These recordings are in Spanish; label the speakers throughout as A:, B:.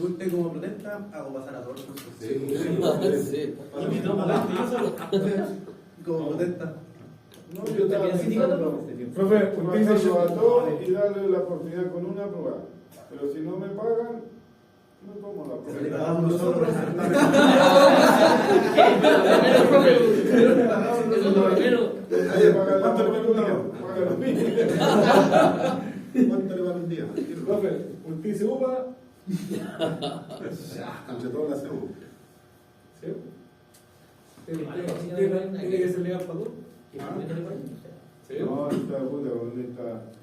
A: guste como protesta, hago pasar a todos los cursos.
B: Sí.
A: Como protesta.
C: No, yo estaba pensando,
D: Profe, usted dice
C: pasarlo a todos y darle la oportunidad con una prueba. Pero si no me pagan, no tomo la
A: Se le
C: prueba.
A: pagamos nosotros.
C: ¿Cuánto le vale un día? Pagan los mismos.
E: ¿Cuánto le vale un día?
D: Profe, usted dice UPA.
E: Entre todos la hacemos.
D: ¿Sí? ¿Tiene que ser legal para todos? ¿Sí?
C: No, esta puta,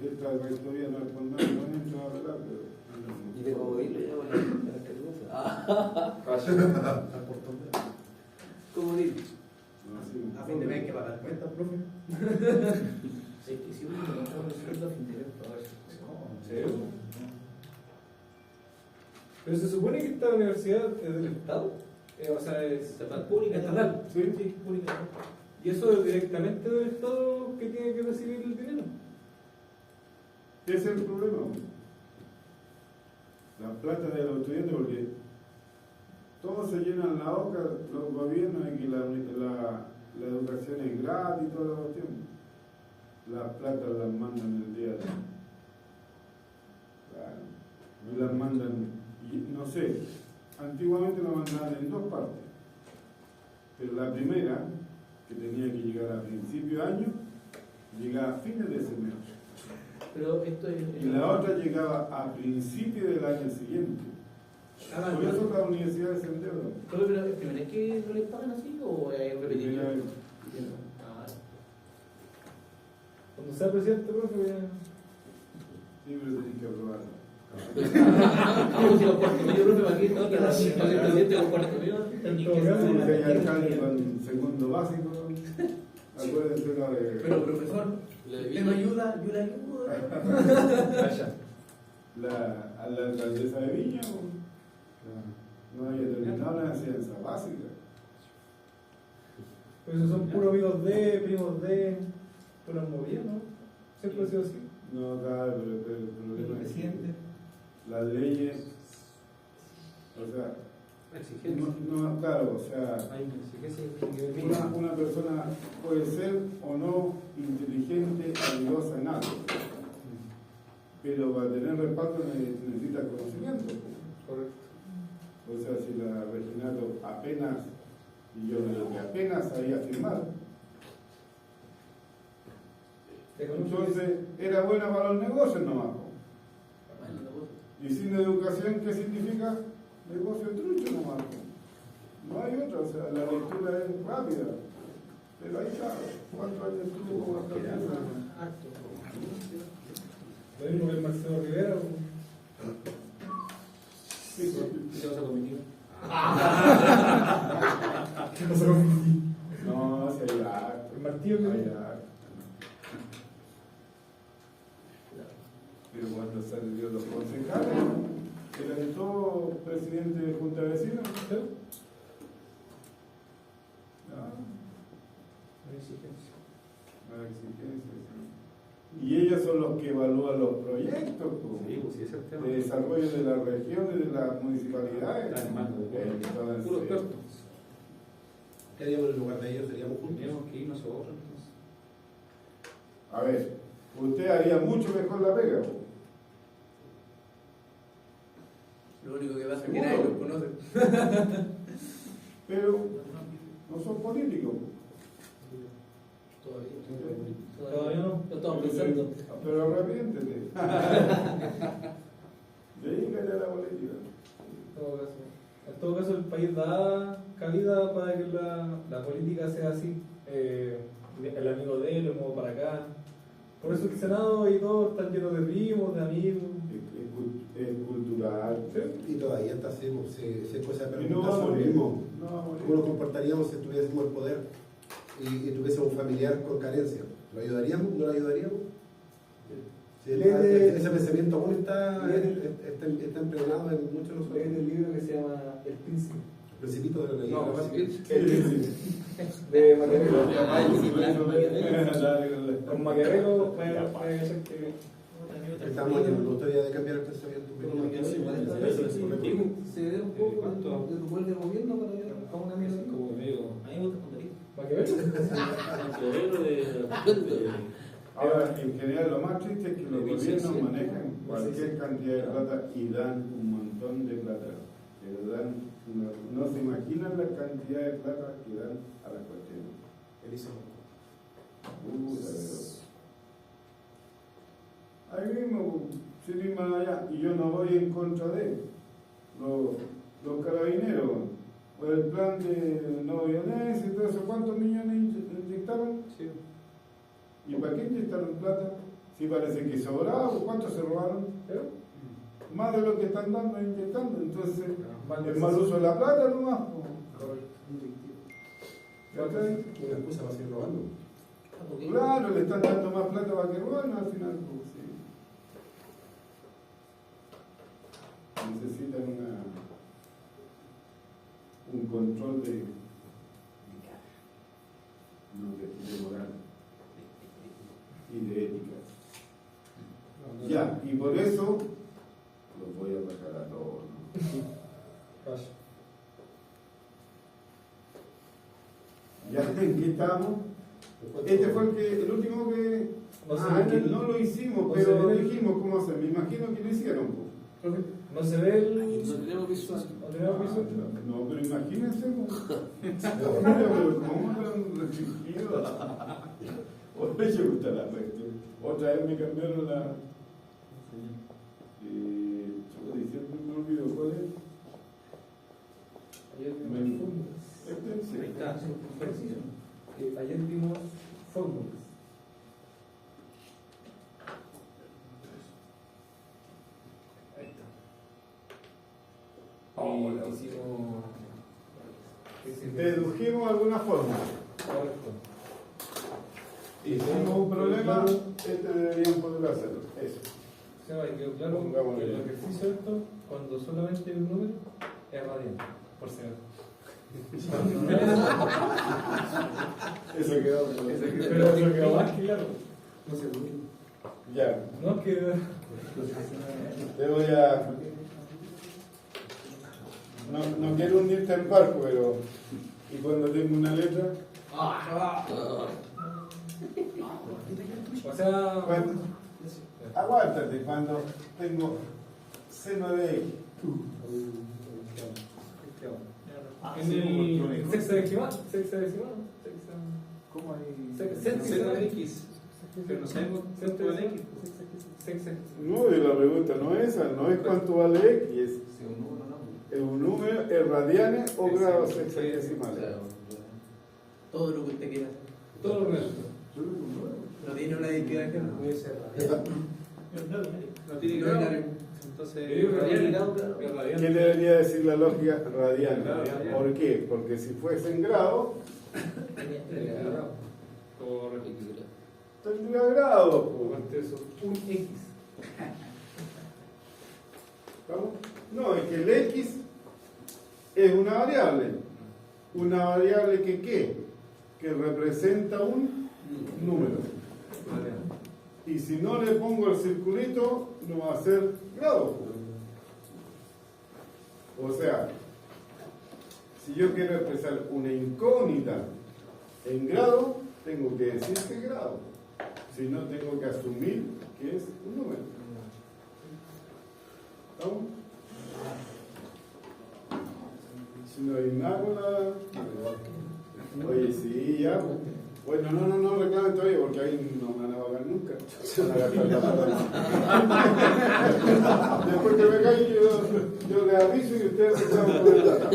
C: esta rectoría no es por nada, no entra a hablar, pero.
B: Y de cómo irlo ya, bueno, ¿cómo irlo?
A: A fin de mes hay que pagar cuentas, profe.
F: Sí, que si uno no entra un sueldo a fin de mes, todo eso.
D: ¿Sí? Pero se supone que esta universidad es del Estado. O sea, es
F: Pública,
D: estatal.
F: Sí, pública.
D: ¿Y eso es directamente del Estado que tiene que recibir el dinero?
C: Ese es el problema. La plata de los estudiantes, porque todos se llenan la boca, los gobiernos, de que la educación es gratis y toda la cuestión. Las plata las mandan el día de hoy. Claro. Las mandan, y no sé, antiguamente la mandaban en dos partes. Pero la primera, que tenía que llegar a principio de año, llegaba a fines de ese mes.
F: Pero esto es.
C: Y la otra llegaba a principio del año siguiente. Por eso las universidades se endeudan.
F: Pero es primera vez que no les pagan así o es repetido.
C: Primera vez.
D: Cuando sea presidente, profe, ya.
C: Sí, pero tenés que aprobarlo.
F: Vamos si los cuartos medio, profe, para aquí está otra vez. El presidente con cuartos medio.
C: Si hay alcalde con segundo básico, acuérdense la de.
A: Pero profesor, ¿usted me ayuda? Yo le ayudo.
C: A la alcaldesa de Viña, no haya terminado la enseñanza básica.
D: Pues esos son puros amigos de, primos de, puras movidas, ¿no? Siempre ha sido así.
C: No, claro, pero el problema es que las leyes, o sea, no, claro, o sea, una persona puede ser o no inteligente, habilidosa en algo, pero para tener respaldo necesita conocimiento.
D: Correcto.
C: O sea, si la Reginato apenas, y yo creo que apenas sabía firmar, entonces era buena para los negocios nomás. Y sin educación, ¿qué significa? Negocio trucho nomás. No hay otra, o sea, la lectura es rápida. Pero ahí está, ¿cuántos años tuvo como alcaldesa?
D: Lo mismo que el Marcelo Rivera.
C: Sí,
F: ¿Qué vas a cometer?
D: ¿Qué pasó con mi
C: no, si hay harto.
D: el martillo que
C: Hay harto. Pero cuando salieron los concejales, eran todos presidentes de Junta de Vecinos.
D: ¿Sí?
C: No hay exigencia. Sí. Y ellos son los que evalúan los proyectos de desarrollo de las regiones, de las municipalidades. Entonces,
E: ¿Qué haríamos en lugar de ellos? ¿Seríamos juntos?
F: Tenemos que irnos a otro entonces.
C: a ver, usted haría mucho mejor la pega.
A: Lo único que pasa es que nadie los conoce.
C: Pero no son políticos.
D: Todavía no.
F: Lo estamos pensando.
C: Pero arrepiéntete. Dedícate a la política.
D: En todo caso, el país da cabida para que la política sea así. El amigo de él, lo muevo para acá. Por eso el Senado y todo están llenos de primos, de amigos.
C: Es cultural.
E: Y todavía está así, si hay cosas de
C: Y no
E: preguntar
C: va a
E: sobre
C: morir.
E: lo mismo.
C: No va a morir.
E: ¿Cómo nos comportaríamos si tuviésemos el poder y tuviésemos un familiar con carencia? ¿Lo ayudaríamos? ¿No lo ayudaríamos? Si ese pensamiento aún está empleado en muchos de nosotros.
D: Leen el libro que se llama El Príncipe.
E: El principito de la ley.
D: No,
E: ¿no?
D: de Maquiavelo.
C: Dale,
D: Con Maquiavelo puede ser que
E: Estamos en la historia de cambiar el pensamiento.
B: Pero que
E: Sí,
B: igual esta
E: sí,
B: vez
E: sí,
B: sí,
E: sí.
B: se dé un poco
F: ¿Cuánto?
B: de tu vuelve gobierno para una mierda.
F: Como me digo, a mí me gusta escondería.
D: ¿Para qué ves?
F: En febrero de.
C: Ahora, en general, lo más triste es que los
F: De
C: gobiernos
F: 1600.
C: manejan cualquier cantidad de plata y dan un montón de plata. Pero dan, no se imaginan la cantidad de plata que dan a las cuestiones. Ahí mismo, sin ir más allá, y yo no voy en contra de los carabineros. Por el plan de no violencia y todo eso, ¿cuántos millones inyectaron?
F: Sí.
C: ¿Y para qué inyectaron plata? Si parece que sobraba, ¿cuántos se robaron? Más de lo que están dando e inyectando, entonces es mal uso de la plata nomás. ¿Cachai?
E: Una excusa para seguir robando.
C: Claro, le están dando más plata para que roban al final. Pues, sí. Necesitan un control de moral y de ética. Ya, y por eso los voy a sacar a todos. ¿No? Ya, ¿en qué estamos? Este fue el último que... que no lo hicimos, pero dijimos cómo hacer. Me imagino que lo hicieron. Pues.
D: No se ve el.
B: No tenemos visual.
D: No tenemos visual.
C: No, pero imagínense. Pero ¿cómo lo han restringido? Otra vez me gusta la cuestión. Otra vez me cambiaron la... Siempre me olvido cuál es.
F: Ahí está.
D: Ayer vimos fórmulas. Ahí está. Y hicimos.
C: Dedujimos alguna fórmula.
D: Correcto.
C: Hicimos un problema, deberían poder hacerlo. Eso.
D: Se va, y quedó claro
C: Pongámosle.
D: que el ejercicio de esto, cuando solamente hay un número, es radiante, por si acaso.
C: Eso quedó.
D: Pero lo quedó más claro.
B: No sé,
C: Ya,
D: No es que.
C: te voy a... No quiero hundirte el barco, pero... Y cuando tengo una letra...
D: O sea.
C: Aguántate, cuando tengo seno de X.
D: En el sexagesimal.
B: ¿cómo hay?
F: Seno de X. Pero no sabemos cuánto vale X.
C: No, y la pregunta no es esa, no es cuánto vale X, es un número, es radianes o grados sexagesimales.
A: Todo lo que usted quiera.
D: Todo lo real.
A: No tiene una identidad que no puede ser.
F: No tiene grado. Entonces,
C: ¿Qué debería decir la lógica? Radianes.
F: Claro, radianes.
C: ¿Por qué? Porque si fuese en grado, tendría grado. pues.
D: Un X.
C: ¿Vamos? No, es que el X es una variable. Una variable que ¿qué? Que representa un número. Y si no le pongo el circulito, no va a ser grado. O sea, si yo quiero expresar una incógnita en grado, tengo que decir que es grado. Si no, tengo que asumir que es un número. ¿Estamos? Si no hay nada con la... Oye, sí, ya. Bueno, no reclamen todavía porque ahí no me van a pagar nunca. Van a gastar la plata. Después que me caiga yo les aviso y ustedes reclaman por el plata.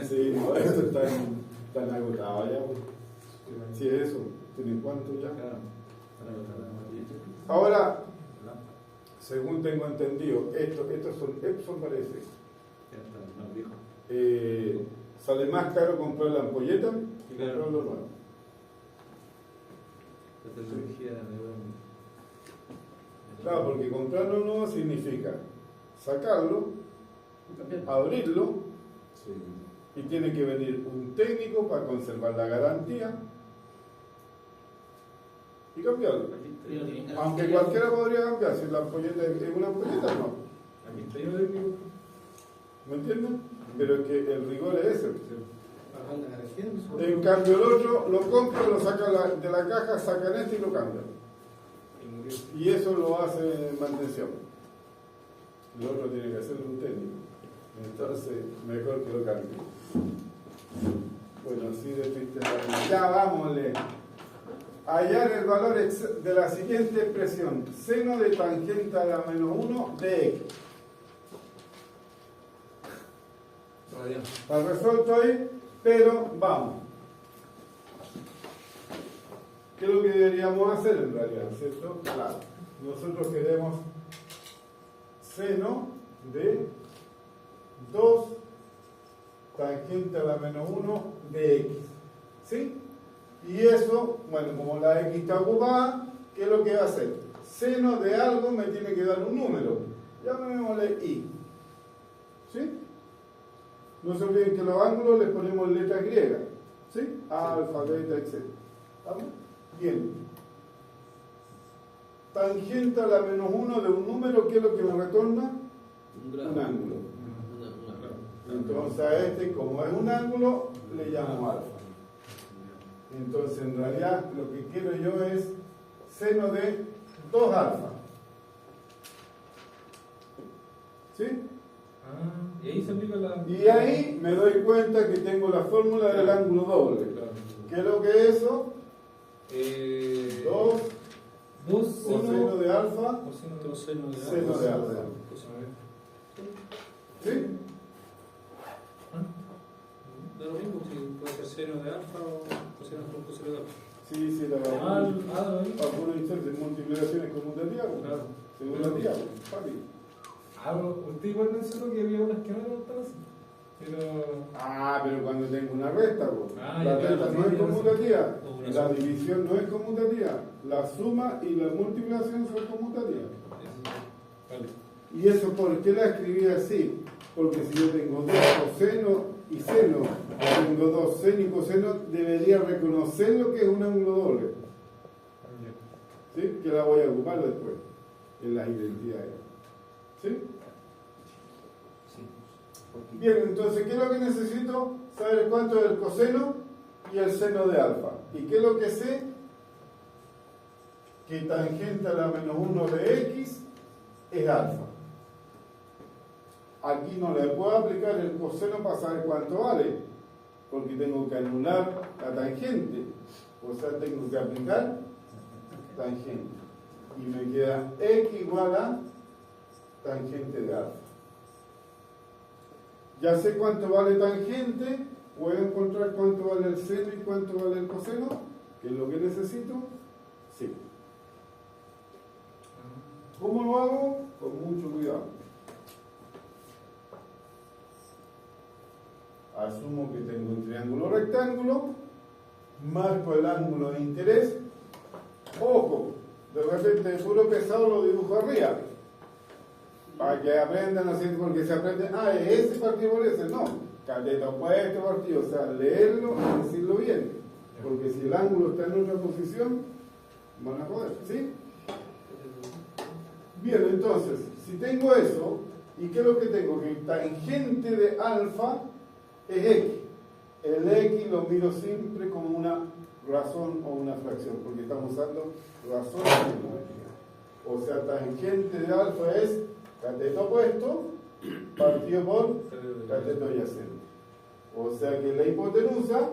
C: Sí, no, esto está agotado ya. Sí, eso. ¿Tienen cuánto ya? Ahora, según tengo entendido, estos son Epson parece. Sale más caro comprar la ampolleta que comprar lo nuevo.
F: La tecnología
C: Claro, porque comprarlo nuevo significa sacarlo, abrirlo, y tiene que venir un técnico para conservar la garantía y cambiarlo.
F: Pero no tienen que-
C: Aunque cualquiera podría cambiar, si la ampolleta es una ampolleta, no.
D: Aquí está yo de mi.
C: ¿Me entiendes? Pero es que el rigor es ese.
B: Bajar la energía.
C: En cambio el otro lo compra, lo saca de la caja, sacan este y lo cambian. Y eso lo hace en mantención. El otro tiene que hacerlo un técnico. Entonces, mejor que lo cambie. Bueno, así de triste. Ya vámonos. Hallar el valor de la siguiente expresión. Seno de tangente a la menos 1 de x. Está resuelto ahí, pero vamos. ¿Qué es lo que deberíamos hacer en realidad? ¿Cierto? Claro. Nosotros queremos seno de 2 tangente a la menos 1 de x. ¿Sí? Y eso, bueno, como la x está ocupada, ¿qué es lo que va a hacer? Seno de algo me tiene que dar un número. Llamémosle i. ¿Sí? No se olviden que los ángulos les ponemos letras griegas. ¿Sí? Alfa, beta, etc. ¿Estamos? Bien. Tangente a la menos 1 de un número, ¿qué es lo que me retorna? Un ángulo. Entonces a este, como es un ángulo, le llamo alfa. Entonces en realidad lo que quiero yo es seno de 2 alfa. ¿Sí?
D: Ah, y ahí se aplica la.
C: Y ahí me doy cuenta que tengo la fórmula del ángulo doble. ¿Qué es lo que es eso? 2 coseno de alfa, seno de alfa. ¿Sí?
G: Da lo mismo si puede ser seno de alfa o coseno por coseno de alfa.
C: Sí, sí, algunas instancias de multiplicaciones conmutativas,
G: Claro.
C: según la diálogo, papi.
D: Usted igual mencionó que había unas que no eran tan así.
C: Pero cuando tengo una resta, pues.
D: Ah,
C: La
D: ya,
C: resta
D: claro,
C: no
D: sí,
C: es
D: ya
C: conmutativa,
G: O una
C: la
G: suma.
C: división no es conmutativa, la suma y la multiplicación son conmutativas.
G: Vale.
C: ¿Y eso por qué la escribí así? Porque si yo tengo 2 coseno y seno, tengo 2 seno y coseno, debería reconocer lo que es un ángulo doble. ¿Sí? Que la voy a ocupar después, en las identidades. ¿Sí? Bien, entonces, ¿qué es lo que necesito? Saber cuánto es el coseno y el seno de alfa. ¿Y qué es lo que sé? Que tangente a la menos 1 de x es alfa. Aquí no le puedo aplicar el coseno para saber cuánto vale, porque tengo que anular la tangente. O sea, tengo que aplicar tangente. Y me queda x igual a tangente de alfa. Ya sé cuánto vale tangente, puedo encontrar cuánto vale el seno y cuánto vale el coseno, que es lo que necesito. Sí. ¿Cómo lo hago? Con mucho cuidado. Asumo que tengo un triángulo rectángulo, marco el ángulo de interés. Ojo, de repente de puro pesado lo dibujo arriba. Para que aprendan así, porque se aprende, es ese partido por ese, no, cateto opuesto partido, o sea, leerlo y decirlo bien, porque si el ángulo está en otra posición, van a joder, ¿sí? Bien, entonces, si tengo eso, ¿y qué es lo que tengo? Que el tangente de alfa es x. El x lo miro siempre como una razón o una fracción, porque estamos usando razón trigonométrica. O sea, tangente de alfa es cateto opuesto partido por cateto adyacente. O sea que la hipotenusa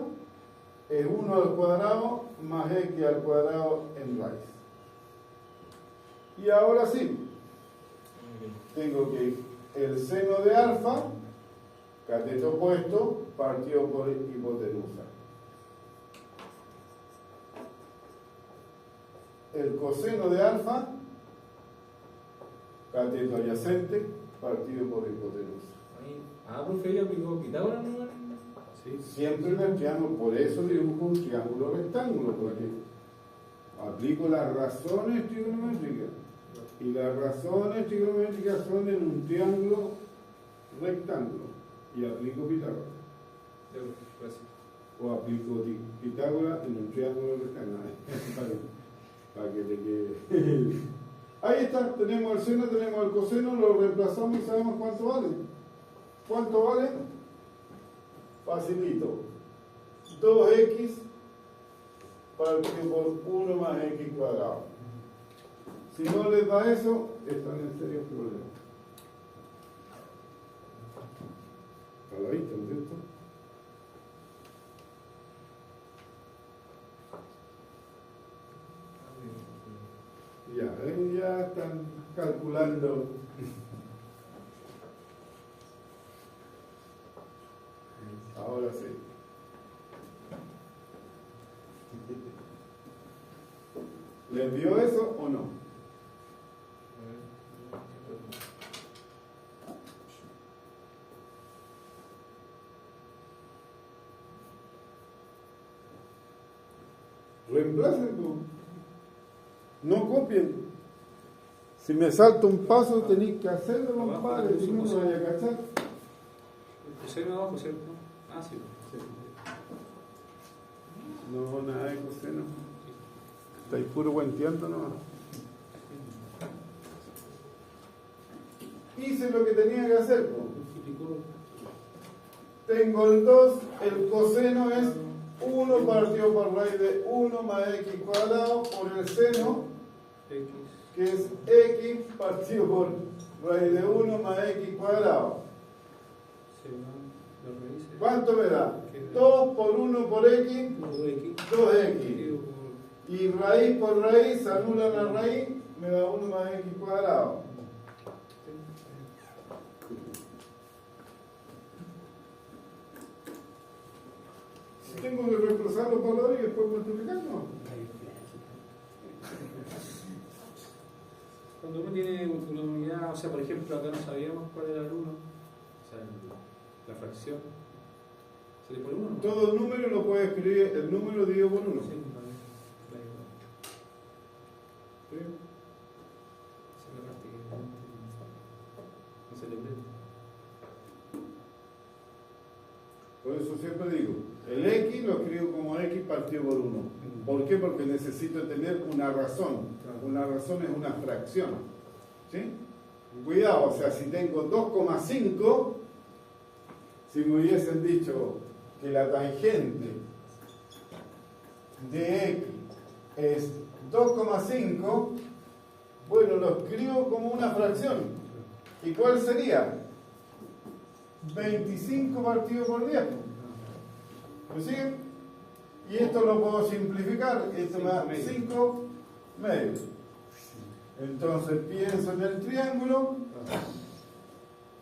C: es 1 al cuadrado más x al cuadrado en raíz. Y ahora sí, tengo que el seno de alfa, cateto opuesto, partido por hipotenusa. El coseno de alfa, cateto adyacente, partido por hipotenusa.
D: Profe, ella aplicó Pitágoras, ¿no?
C: ¿Sí? Siempre en el triángulo, por eso dibujo un triángulo rectángulo, porque aplico las razones trigonométricas. Y las razones trigonométricas son en un triángulo rectángulo. Y aplico Pitágoras.
G: Gracias.
C: O aplico Pitágoras en un triángulo rectángulo. para que te quede. Ahí está, tenemos el seno, tenemos el coseno, lo reemplazamos y sabemos cuánto vale. ¿Cuánto vale? Facilito. 2x partido por 1 más x cuadrado. Si no les da eso, están en serios problemas. A la vista, ¿no es cierto? Ya están calculando. Ahora sí. ¿Les dio eso o no? Reemplacen, no copien. Si me salto un paso, tenéis que hacerlo, compadre, si no me vaya a cachar.
G: El coseno abajo, ¿cierto? Ah, sí.
C: No, nada de coseno. Estáis puro cuenteando nomás. Hice lo que tenía que hacer.
G: Multiplicó.
C: Tengo el 2, el coseno es 1 partido por raíz de 1 más x cuadrado por el seno,
G: X.
C: que es x partido por raíz de 1 más x cuadrado.
G: Se van las raíces.
C: ¿Cuánto me da? 2 por 1 por x,
G: 2x.
C: 2x.
G: Dividido por
C: Y raíz por raíz, anula la raíz, me da 1 más x cuadrado. Si tengo que reemplazarlo por la y después multiplicarlo.
G: Cuando uno tiene una unidad, o sea, por ejemplo, acá no sabíamos cuál era el 1, o sea, la fracción, ¿sale por 1?
C: Todo el número lo puede escribir, el número dividido por 1.
G: Sí, esa es la parte que no se le prende.
C: Por eso siempre digo, el x lo escribo como x partido por 1. ¿Por qué? Porque necesito tener una razón. Una razón es una fracción. ¿Sí? Cuidado, o sea, si tengo 2,5, si me hubiesen dicho que la tangente de x es 2,5, bueno, lo escribo como una fracción. ¿Y cuál sería? 25 partido por 10. ¿Me siguen? Y esto lo puedo simplificar. Esto me da 5 medios. Entonces pienso en el triángulo.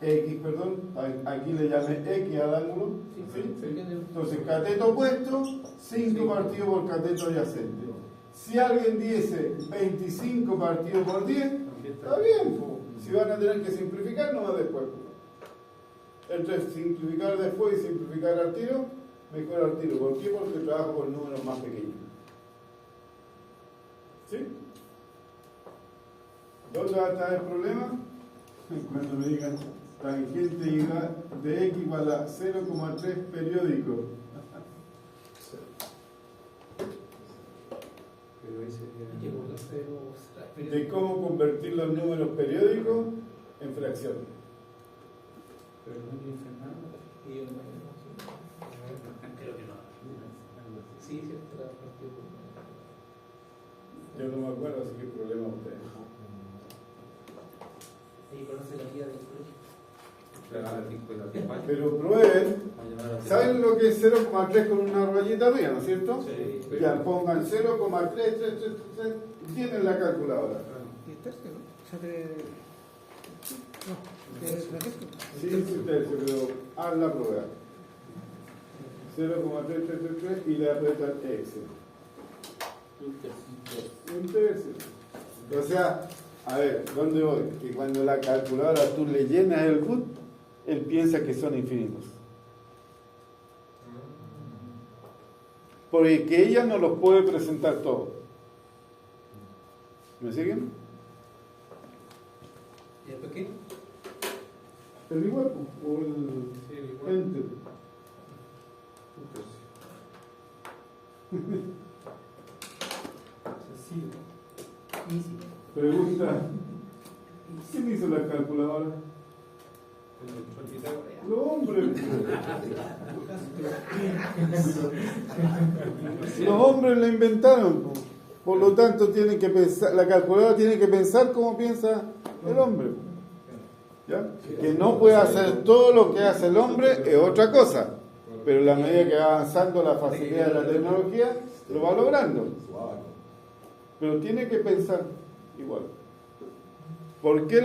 C: X, perdón. Aquí le llamé X al ángulo. ¿Sí? Entonces cateto opuesto, 5 partido por cateto adyacente. Si alguien dice 25 partido por 10, está bien. Si van a tener que simplificar, no va después. Entre simplificar después y simplificar al tiro, mejor al tiro. ¿Por qué? Porque trabajo con números más pequeños. ¿Sí? ¿Dónde va a estar el problema? Cuando me digan tangente de x igual a 0,3 periódico.
G: Pero ese
C: De cómo convertir los números periódicos en fracciones.
G: pero no tiene Fernando.
A: Y el mayor, creo que no. Sí, cierto, la partido por
C: Yo no me acuerdo, así que problema ustedes.
A: ahí conoce la guía del colegio.
C: Pero prueben. ¿Saben lo que es 0,3 con una rayita arriba, no es cierto?
G: Sí.
C: Ya, pongan 0,333 y tienen la calculadora.
B: Y el tercio, ¿no? O sea, no,
C: Sí, sí, tercio, pero haz la prueba. 0,3333 y le apretan Excel. Un tercio. O sea, a ver, ¿dónde voy? Que cuando la calculadora tú le llenas el boot, él piensa que son infinitos. Porque que ella no los puede presentar todos. ¿Me siguen?
A: ¿Y después qué?
C: El igual o el
G: Sí, igual.
C: enter.
G: Un tercio.
D: Sencillo.
C: Pregunta, ¿quién hizo la calculadora? Los hombres. Los hombres la inventaron. Por lo tanto, tienen que pensar, la calculadora tiene que pensar como piensa el hombre. ¿Ya? Que no puede hacer todo lo que hace el hombre es otra cosa. Pero en la medida que va avanzando la facilidad de la tecnología, lo va logrando. Pero tiene que pensar igual. ¿Por qué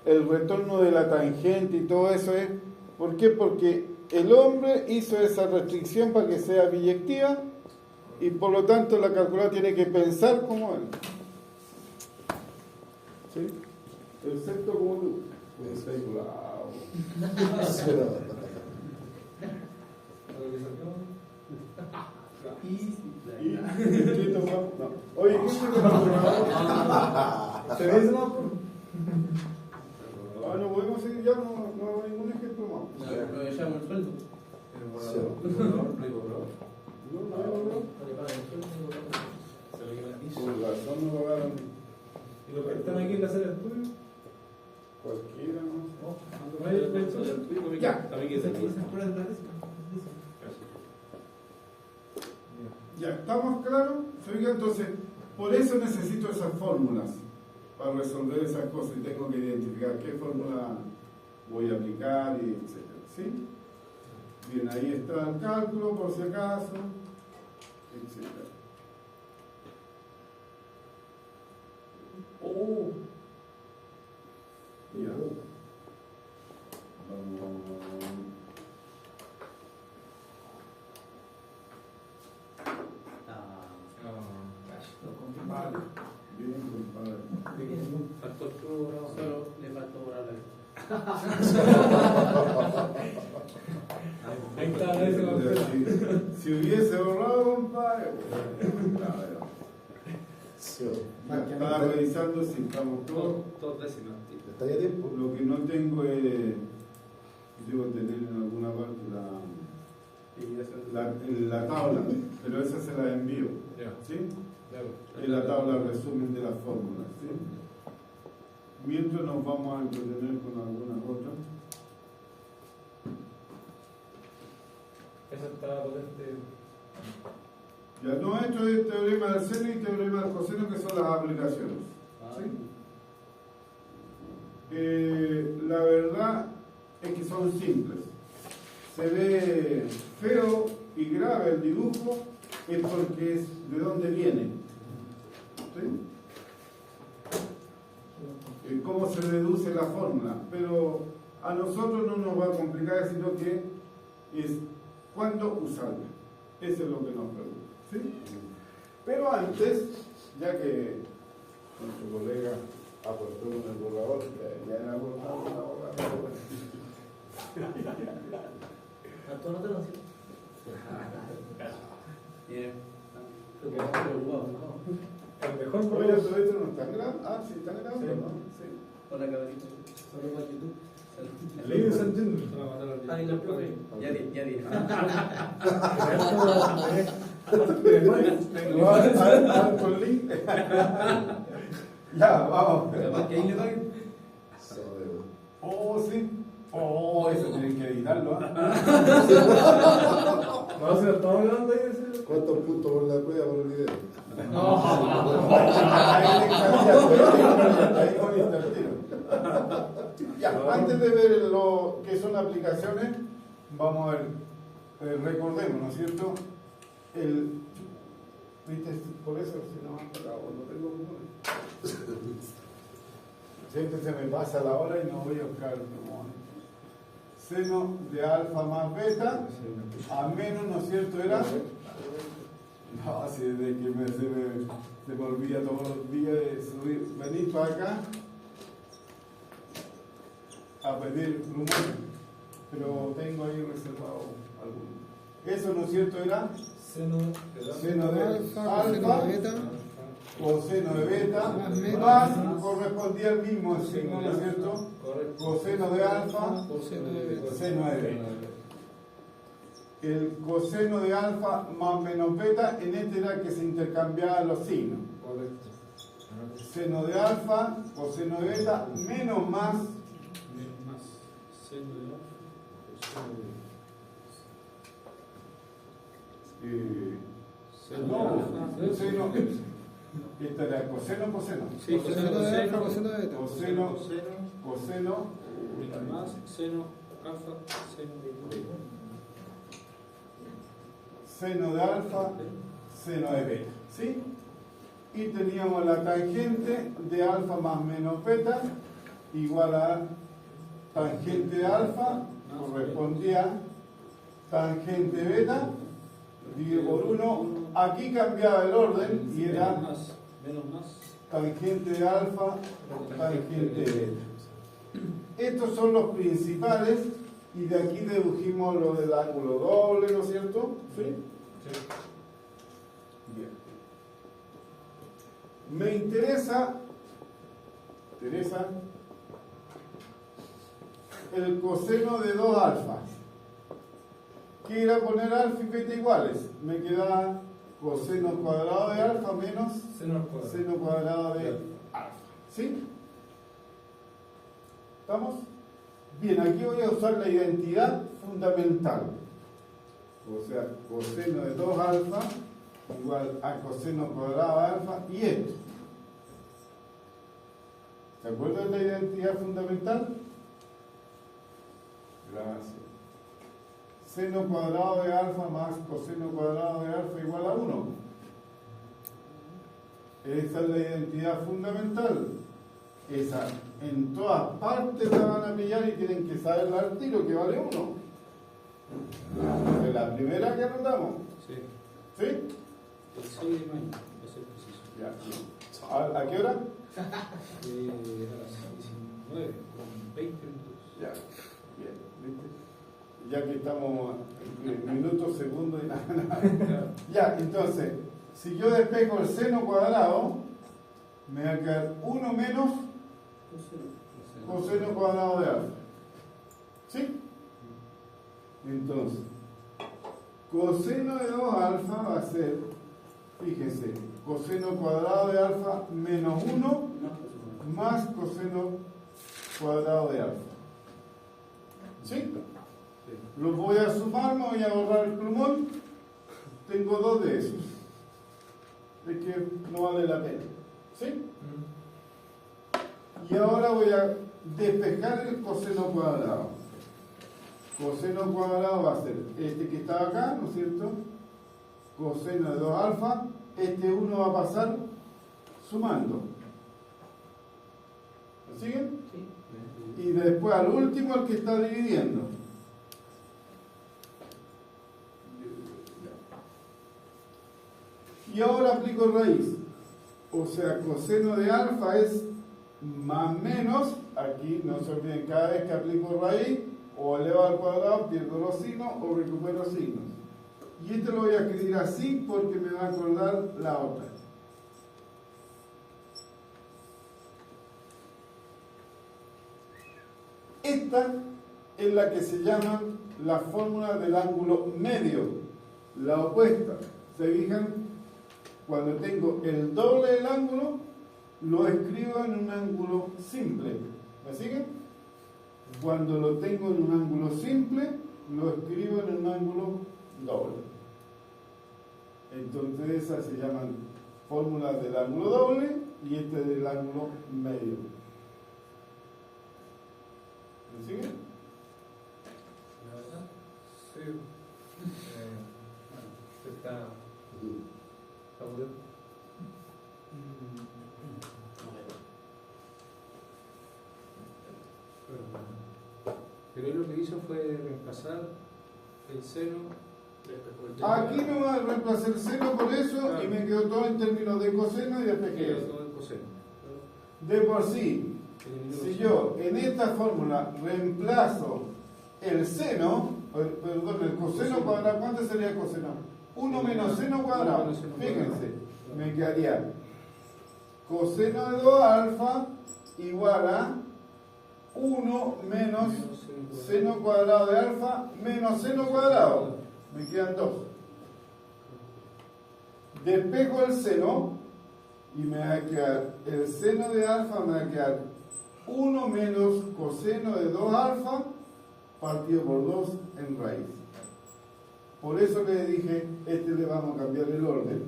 C: el retorno de la tangente y todo eso es? ¿Por qué? Porque el hombre hizo esa restricción para que sea biyectiva y por lo tanto la calculadora tiene que pensar como él. ¿Sí? Excepto como tú. Oye, ¿qué se
D: ¿Se ve eso más?
C: no podemos seguir ya, no hay ningún ejemplo más.
F: Lo echamos el sueldo.
C: Por razón no pagaron
D: ¿Y lo que están aquí en la sala de estudio?
C: cualquiera, ¿no?
F: Ya.
C: Ya, ¿estamos claros? Entonces, por eso necesito esas fórmulas para resolver esas cosas y tengo que identificar qué fórmula voy a aplicar y etcétera. ¿Sí? Bien, ahí está el cálculo por si acaso, etcétera. Ya. Vale. Bien, compadre.
F: Faltó el puro bravo, solo le faltó borrar
D: Ahí está, ese papel.
C: Si hubiese borrado, compadre. Estaba revisando si estamos
G: Todos décimas.
E: ¿Estaría tiempo?
C: Lo que no tengo es, debo tener en alguna parte la tabla, pero esa se la envío. ¿Sí? Es la tabla resumen de las fórmulas. ¿Sí? Mientras nos vamos a entretener con algunas otras.
D: Esa está potente.
C: Ya no, esto es teorema del seno y teorema del coseno, que son las aplicaciones. ¿Sí? La verdad es que son simples. Se ve feo y grave el dibujo, es porque es de dónde viene. ¿Sí? Cómo se deduce la fórmula, pero a nosotros no nos va a complicar, sino que es cuándo usarla. Eso es lo que nos pregunta. ¿Sí? Pero antes, ya que nuestro colega aportó con el borrador, ya era aportado con la borrador.
F: ¿A todos no te lo hacen? Bien.
D: El mejor
C: Oye,
D: problema.
C: todo esto no está grabando. Ah, sí, está grabando,
D: Sí.
C: ¿no? Sí.
F: Hola, cabrito. Solo para YouTube.
D: Ladies and gentlemen.
F: Ah, y la profe. Ya di.
C: Con link. Ya, vamos.
F: Capaz que ahí le paguen.
C: Oh, sí. Oh, eso tienen que editarlo.
D: No, si lo estamos hablando ahí.
E: ¿Cuántos puntos por la prueba por el video?
C: Ahí con el tiro. Ya, antes de ver lo que son aplicaciones, vamos a ver, recordemos, ¿no es cierto? ¿Viste? Por eso, si no, no tengo número. Siempre se me pasa la hora y no voy a buscar el número. Seno de alfa más beta, a menos, ¿no es cierto? Era. No, así desde que se me olvida todos los días de subir, venir para acá a pedir rumores, pero tengo ahí reservado algunos. Eso, ¿no es cierto? Era seno de alfa, coseno de beta, más correspondía al mismo signo, ¿no es cierto? Coseno de alfa, seno de beta. El coseno de alfa más menos beta, en este era que se intercambiaban los signos.
D: Correcto.
C: seno de alfa, coseno de beta, menos más
G: Menos más seno de alfa, seno de
C: no, seno, esta era coseno, coseno.
G: Sí,
B: Coseno de alfa, coseno de beta.
C: Coseno,
G: coseno,
C: coseno,
G: menos más seno alfa, seno de beta.
C: seno de alfa, seno de beta, ¿sí? Y teníamos la tangente de alfa más menos beta igual a tangente de alfa, correspondía a tangente beta, dividido por 1. Aquí cambiaba el orden y era
G: Menos más.
C: tangente de alfa, tangente de beta. Estos son los principales y de aquí dedujimos lo del ángulo doble, ¿no es cierto? ¿Sí? Bien. Me interesa el coseno de 2 alfa. ¿Qué era poner alfa y beta iguales? Me queda coseno cuadrado de alfa menos seno cuadrado de alfa. ¿Sí? ¿Estamos? Bien, aquí voy a usar la identidad fundamental. O sea, coseno de 2 alfa igual a coseno cuadrado de alfa y esto. ¿Se acuerdan de la identidad fundamental? Gracias. Seno cuadrado de alfa más coseno cuadrado de alfa igual a 1. Esa es la identidad fundamental. Esa en todas partes la van a pillar y tienen que saberla al tiro, que vale 1. Es la primera que anotamos.
G: Sí.
C: ¿Sí?
G: El 6 de mayo, para ser preciso.
C: Ya. ¿A qué hora?
G: A las 19, con 20 minutos.
C: Ya. Bien. ¿Viste? Ya que estamos en minutos, segundos y nada. Ya, entonces, si yo despejo el seno cuadrado, me va a quedar 1 menos coseno cuadrado de alfa. ¿Sí? Entonces, coseno de 2 alfa va a ser, fíjense, coseno cuadrado de alfa menos 1 más coseno cuadrado de alfa. ¿Sí? Los voy a sumar, me voy a borrar el plumón. Tengo 2 de esos. Es que no vale la pena. ¿Sí? Y ahora voy a despejar el coseno cuadrado. Coseno cuadrado va a ser este que está acá, ¿no es cierto? Coseno de 2 alfa. Este 1 va a pasar sumando. ¿Me siguen?
F: Sí.
C: Y después al último el que está dividiendo. Y ahora aplico raíz. O sea, coseno de alfa es más menos, aquí no se olviden, cada vez que aplico raíz, o elevado al cuadrado, pierdo los signos o recupero signos. Y este lo voy a escribir así porque me va a acordar la otra. Esta es la que se llama la fórmula del ángulo medio, la opuesta. ¿Se fijan? Cuando tengo el doble del ángulo, lo escribo en un ángulo simple. ¿Me siguen? Cuando lo tengo en un ángulo simple, lo escribo en un ángulo doble. Entonces esas se llaman fórmulas del ángulo doble y este del ángulo medio. ¿Me siguen?
D: Sí. Está aburrido.
G: Pero él lo que hizo fue reemplazar el seno.
C: Aquí me va a reemplazar el seno por eso
G: Claro.
C: y me quedó todo en términos de coseno y de despejé.
G: Todo el coseno.
C: De por sí,
G: Eliminó
C: si
G: los
C: yo en esta fórmula reemplazo el seno, perdón, el coseno cuadrado, ¿cuánto sería el coseno? 1 menos seno cuadrado.
G: Uno menos seno
C: Fíjense,
G: cuadrado.
C: me quedaría coseno de 2 alfa igual a 1 menos seno cuadrado de alfa menos seno cuadrado. Me quedan 2. Despejo el seno y me va a quedar el seno de alfa, me va a quedar 1 menos coseno de 2 alfa partido por 2 en raíz. Por eso le dije, le vamos a cambiar el orden,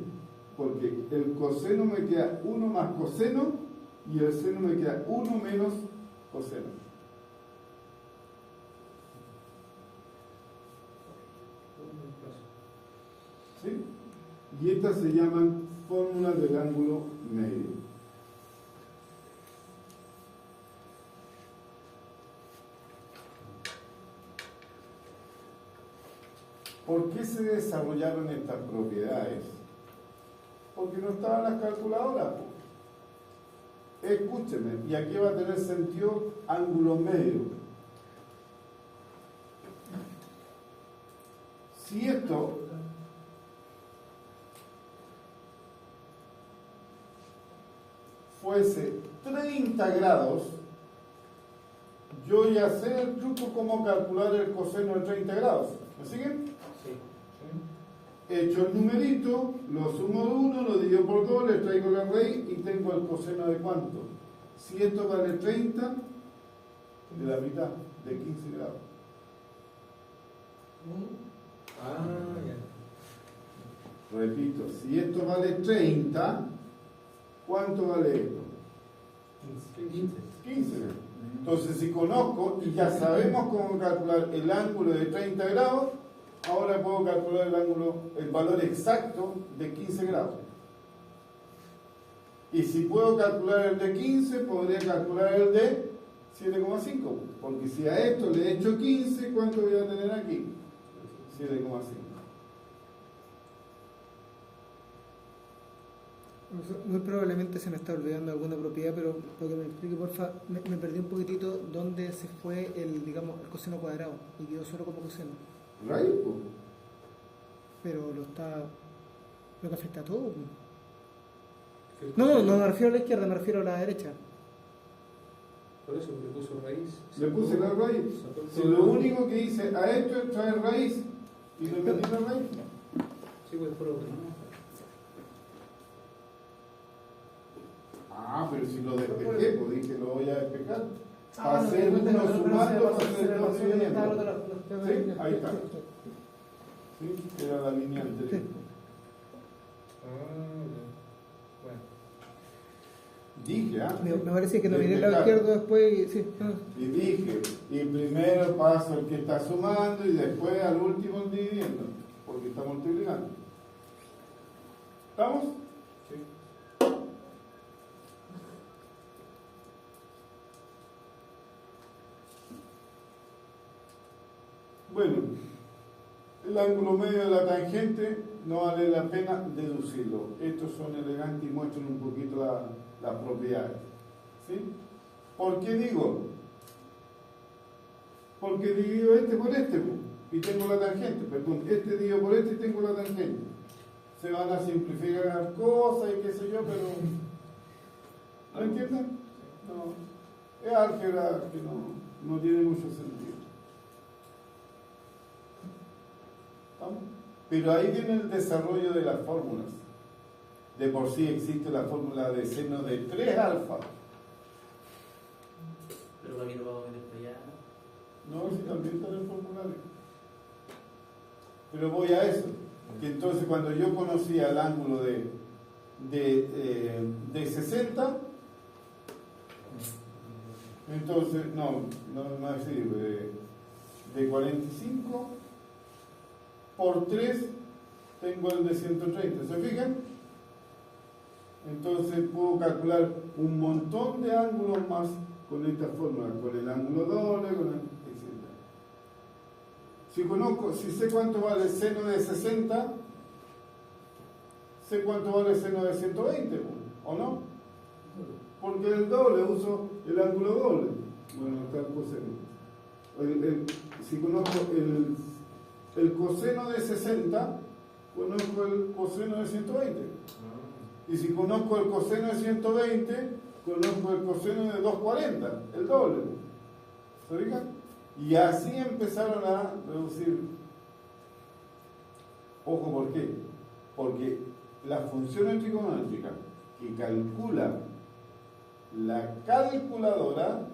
C: porque el coseno me queda 1 más coseno y el seno me queda 1 menos coseno. ¿Sí? Y estas se llaman fórmulas del ángulo medio. ¿Por qué se desarrollaron estas propiedades? Porque no estaban las calculadoras. Escúcheme, y aquí va a tener sentido ángulo medio. Si esto fuese 30 grados, yo ya sé el truco cómo calcular el coseno de 30 grados. ¿Me siguen?
G: Sí.
C: Hecho el numerito, lo sumo de 1, lo divido por 2, le traigo la raíz y tengo el coseno de ¿cuánto? Si esto vale 30, de la mitad, de 15 grados.
D: Ah, ya.
C: Repito, si esto vale 30, ¿cuánto vale esto? 15. Entonces, si conozco y ya sabemos cómo calcular el ángulo de 30 grados, ahora puedo calcular el valor exacto de 15 grados. Y si puedo calcular el de 15, podría calcular el de 7,5. Porque si a esto le echo 15, ¿cuánto voy a tener aquí? 7,5.
B: Muy probablemente se me está olvidando alguna propiedad, pero lo que me explique, porfa, me perdí un poquitito dónde se fue el coseno cuadrado y quedó solo como coseno.
C: Raíz, pues.
B: Pero lo que afecta a todo. No me refiero a la izquierda, me refiero a la derecha.
G: Por eso le puso raíz.
C: Le puse la raíz. Si lo único que hice a esto es traer raíz y le metí la raíz.
G: Sí, pues por otro, ¿no?
C: Ah, pero si lo despejé, pues dije, lo voy a despejar. Para
B: Ah,
C: hacer
B: no,
C: uno sumando, para
B: se
C: hacer
B: me
C: el otro
B: pasó,
C: dividiendo.
B: Sí,
C: ahí está. Sí, era la línea anterior.
D: Bueno.
C: Dije,
B: Me parece que no miré el lado izquierdo después y sí.
C: Y dije, y primero paso el que está sumando y después al último el dividiendo, porque está multiplicando. ¿Estamos?
D: Sí.
C: Bueno, el ángulo medio de la tangente no vale la pena deducirlo. Estos son elegantes y muestran un poquito las propiedades. ¿Sí? ¿Por qué digo? Porque divido este por este y tengo la tangente. Perdón, este divido por este y tengo la tangente. Se van a simplificar cosas y qué sé yo, pero ¿no entienden? No. Es álgebra que no tiene mucho sentido. ¿Vamos? Pero ahí viene el desarrollo de las fórmulas. De por sí existe la fórmula de seno de 3 alfa.
F: Pero aquí no vamos a meter para allá.
C: No, si también está en el formulario. Pero voy a eso. Que entonces cuando yo conocía el ángulo de 60, entonces, no sirve. De 45 por 3 tengo el de 130. ¿Se fijan? Entonces puedo calcular un montón de ángulos más con esta fórmula, con el ángulo doble, etc. Si sé cuánto vale el seno de 60, sé cuánto vale el seno de 120, ¿o no? Porque el doble uso el ángulo doble. Bueno, está el coseno. Si conozco el coseno de 60, conozco el coseno de 120. Y si conozco el coseno de 120, conozco el coseno de 240, el doble. ¿Se fijan? Y así empezaron a reducir. Ojo, ¿por qué? Porque las funciones trigonométricas que calcula la calculadora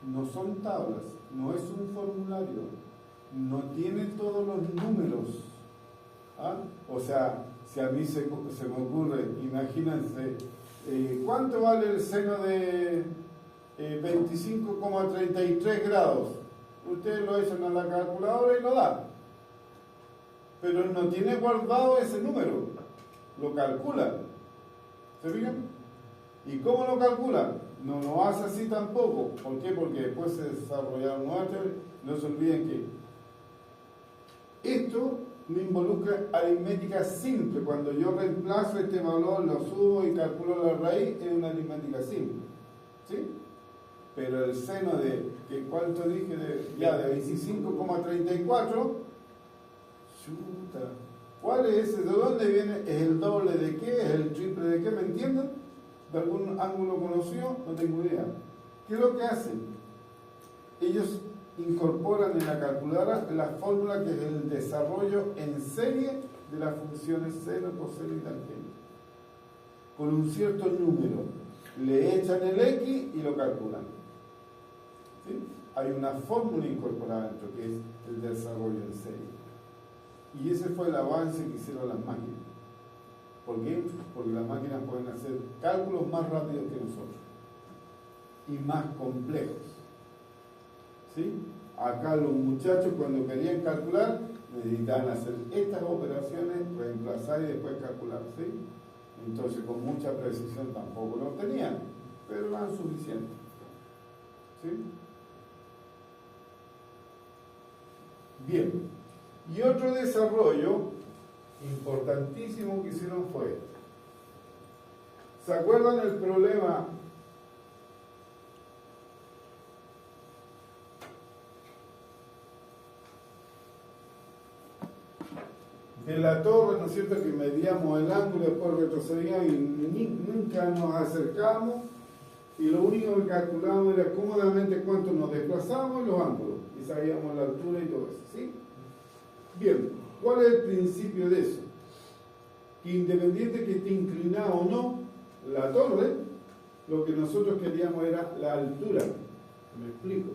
C: no son tablas, no es un formulario, no tiene todos los números. ¿Ah? O sea, si a mí se me ocurre, imagínense, ¿cuánto vale el seno de 25,33 grados? Ustedes lo echan a la calculadora y lo dan. Pero no tiene guardado ese número, lo calcula. ¿Se fijan? ¿Y cómo lo calcula? No lo hace así tampoco. ¿Por qué? Porque después se desarrollaron nuevas teorías. No se olviden que esto no involucra aritmética simple. Cuando yo reemplazo este valor, lo subo y calculo la raíz, es una aritmética simple. ¿Sí? Pero el seno de, ¿cuánto dije? De 25,34. Chuta. ¿Cuál es ese? ¿De dónde viene? ¿Es el doble de qué? ¿Es el triple de qué? ¿Me entienden? ¿De algún ángulo conocido? No tengo idea. ¿Qué es lo que hacen? Ellos incorporan en la calculadora la fórmula que es el desarrollo en serie de las funciones seno, coseno y tangente. Con un cierto número. Le echan el X y lo calculan. ¿Sí? Hay una fórmula incorporada dentro que es el desarrollo en serie. Y ese fue el avance que hicieron las máquinas. ¿Por qué? Porque las máquinas pueden hacer cálculos más rápidos que nosotros y más complejos. ¿Sí? Acá los muchachos cuando querían calcular necesitaban hacer estas operaciones, reemplazar y después calcular. ¿Sí? Entonces con mucha precisión tampoco lo tenían, pero eran suficientes. ¿Sí? Bien. Y otro desarrollo importantísimo que hicieron fue este. ¿Se acuerdan el problema de la torre, ¿no es cierto? Que medíamos el ángulo, después retrocedíamos y nunca nos acercamos y lo único que calculábamos era cómodamente cuánto nos desplazábamos y los ángulos y sabíamos la altura y todo eso, ¿sí? Bien, ¿cuál es el principio de eso? Que independiente que esté inclinada o no la torre, lo que nosotros queríamos era la altura. ¿Me explico?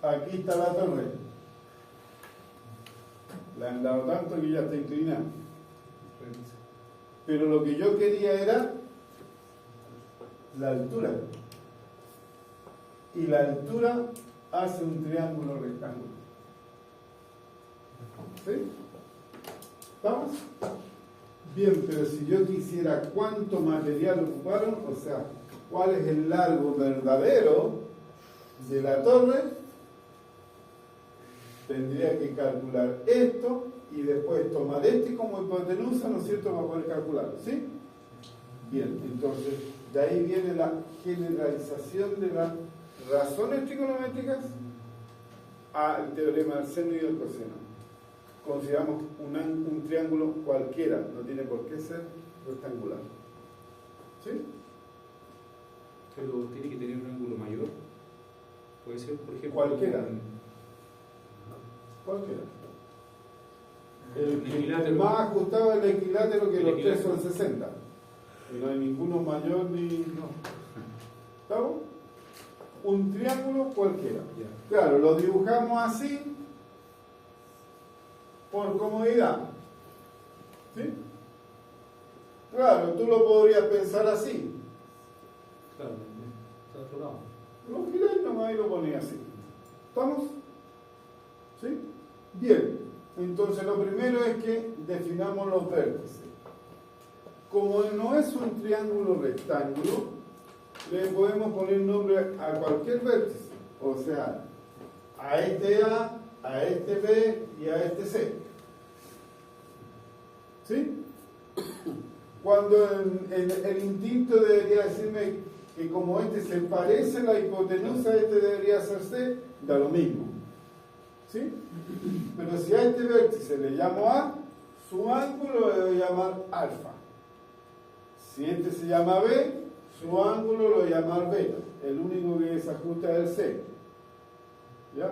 C: Aquí está la torre. La han dado tanto que ya está inclinada. Pero lo que yo quería era la altura. Y la altura hace un triángulo rectángulo. ¿Sí? ¿Estamos? Bien, pero si yo quisiera cuánto material ocuparon, o sea, cuál es el largo verdadero de la torre, tendría que calcular esto y después tomar este como hipotenusa, ¿no es cierto?, para poder calcularlo, ¿sí? Bien, entonces, de ahí viene la generalización de las razones trigonométricas al teorema del seno y del coseno. Consideramos un triángulo cualquiera, no tiene por qué ser rectangular. ¿Sí?
A: Pero tiene que tener un ángulo mayor. Puede ser, por ejemplo,
C: cualquiera. Cualquiera. El
A: equilátero.
C: más ajustado es el equilátero, que los tres son 60. Y no hay ninguno mayor ni. No. ¿Estamos? Un triángulo cualquiera.
A: Ya.
C: Claro, lo dibujamos así por comodidad. ¿Sí? Claro, tú lo podrías pensar así.
A: Claro, está de otro lado.
C: Lo giráis nomás y lo ponéis así. ¿Estamos? ¿Sí? Bien. Entonces lo primero es que definamos los vértices. Como no es un triángulo rectángulo, le podemos poner nombre a cualquier vértice. O sea, a este A este B y a este C. ¿Sí? Cuando el instinto debería decirme que como este se parece a la hipotenusa, este debería ser C, da lo mismo. ¿Sí? Pero si a este vértice le llamo A, su ángulo le voy a llamar alfa. Si este se llama B, su ángulo lo voy a llamar beta. El único que desajusta es el C. ¿Ya?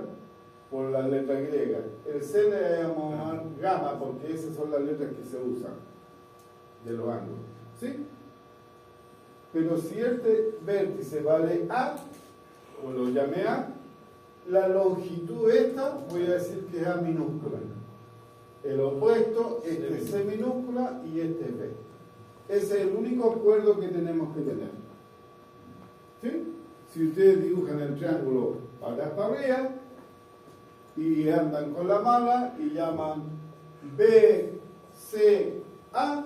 C: por las letras griegas. El C le llamamos gamma porque esas son las letras que se usan de los ángulos. ¿Sí? Pero si este vértice vale A, o lo llamé A, la longitud esta voy a decir que es A minúscula. El opuesto, este es C minúscula y este es B. Ese es el único acuerdo que tenemos que tener. ¿Sí? Si ustedes dibujan el triángulo para arriba y andan con la mala y llaman B, C, A,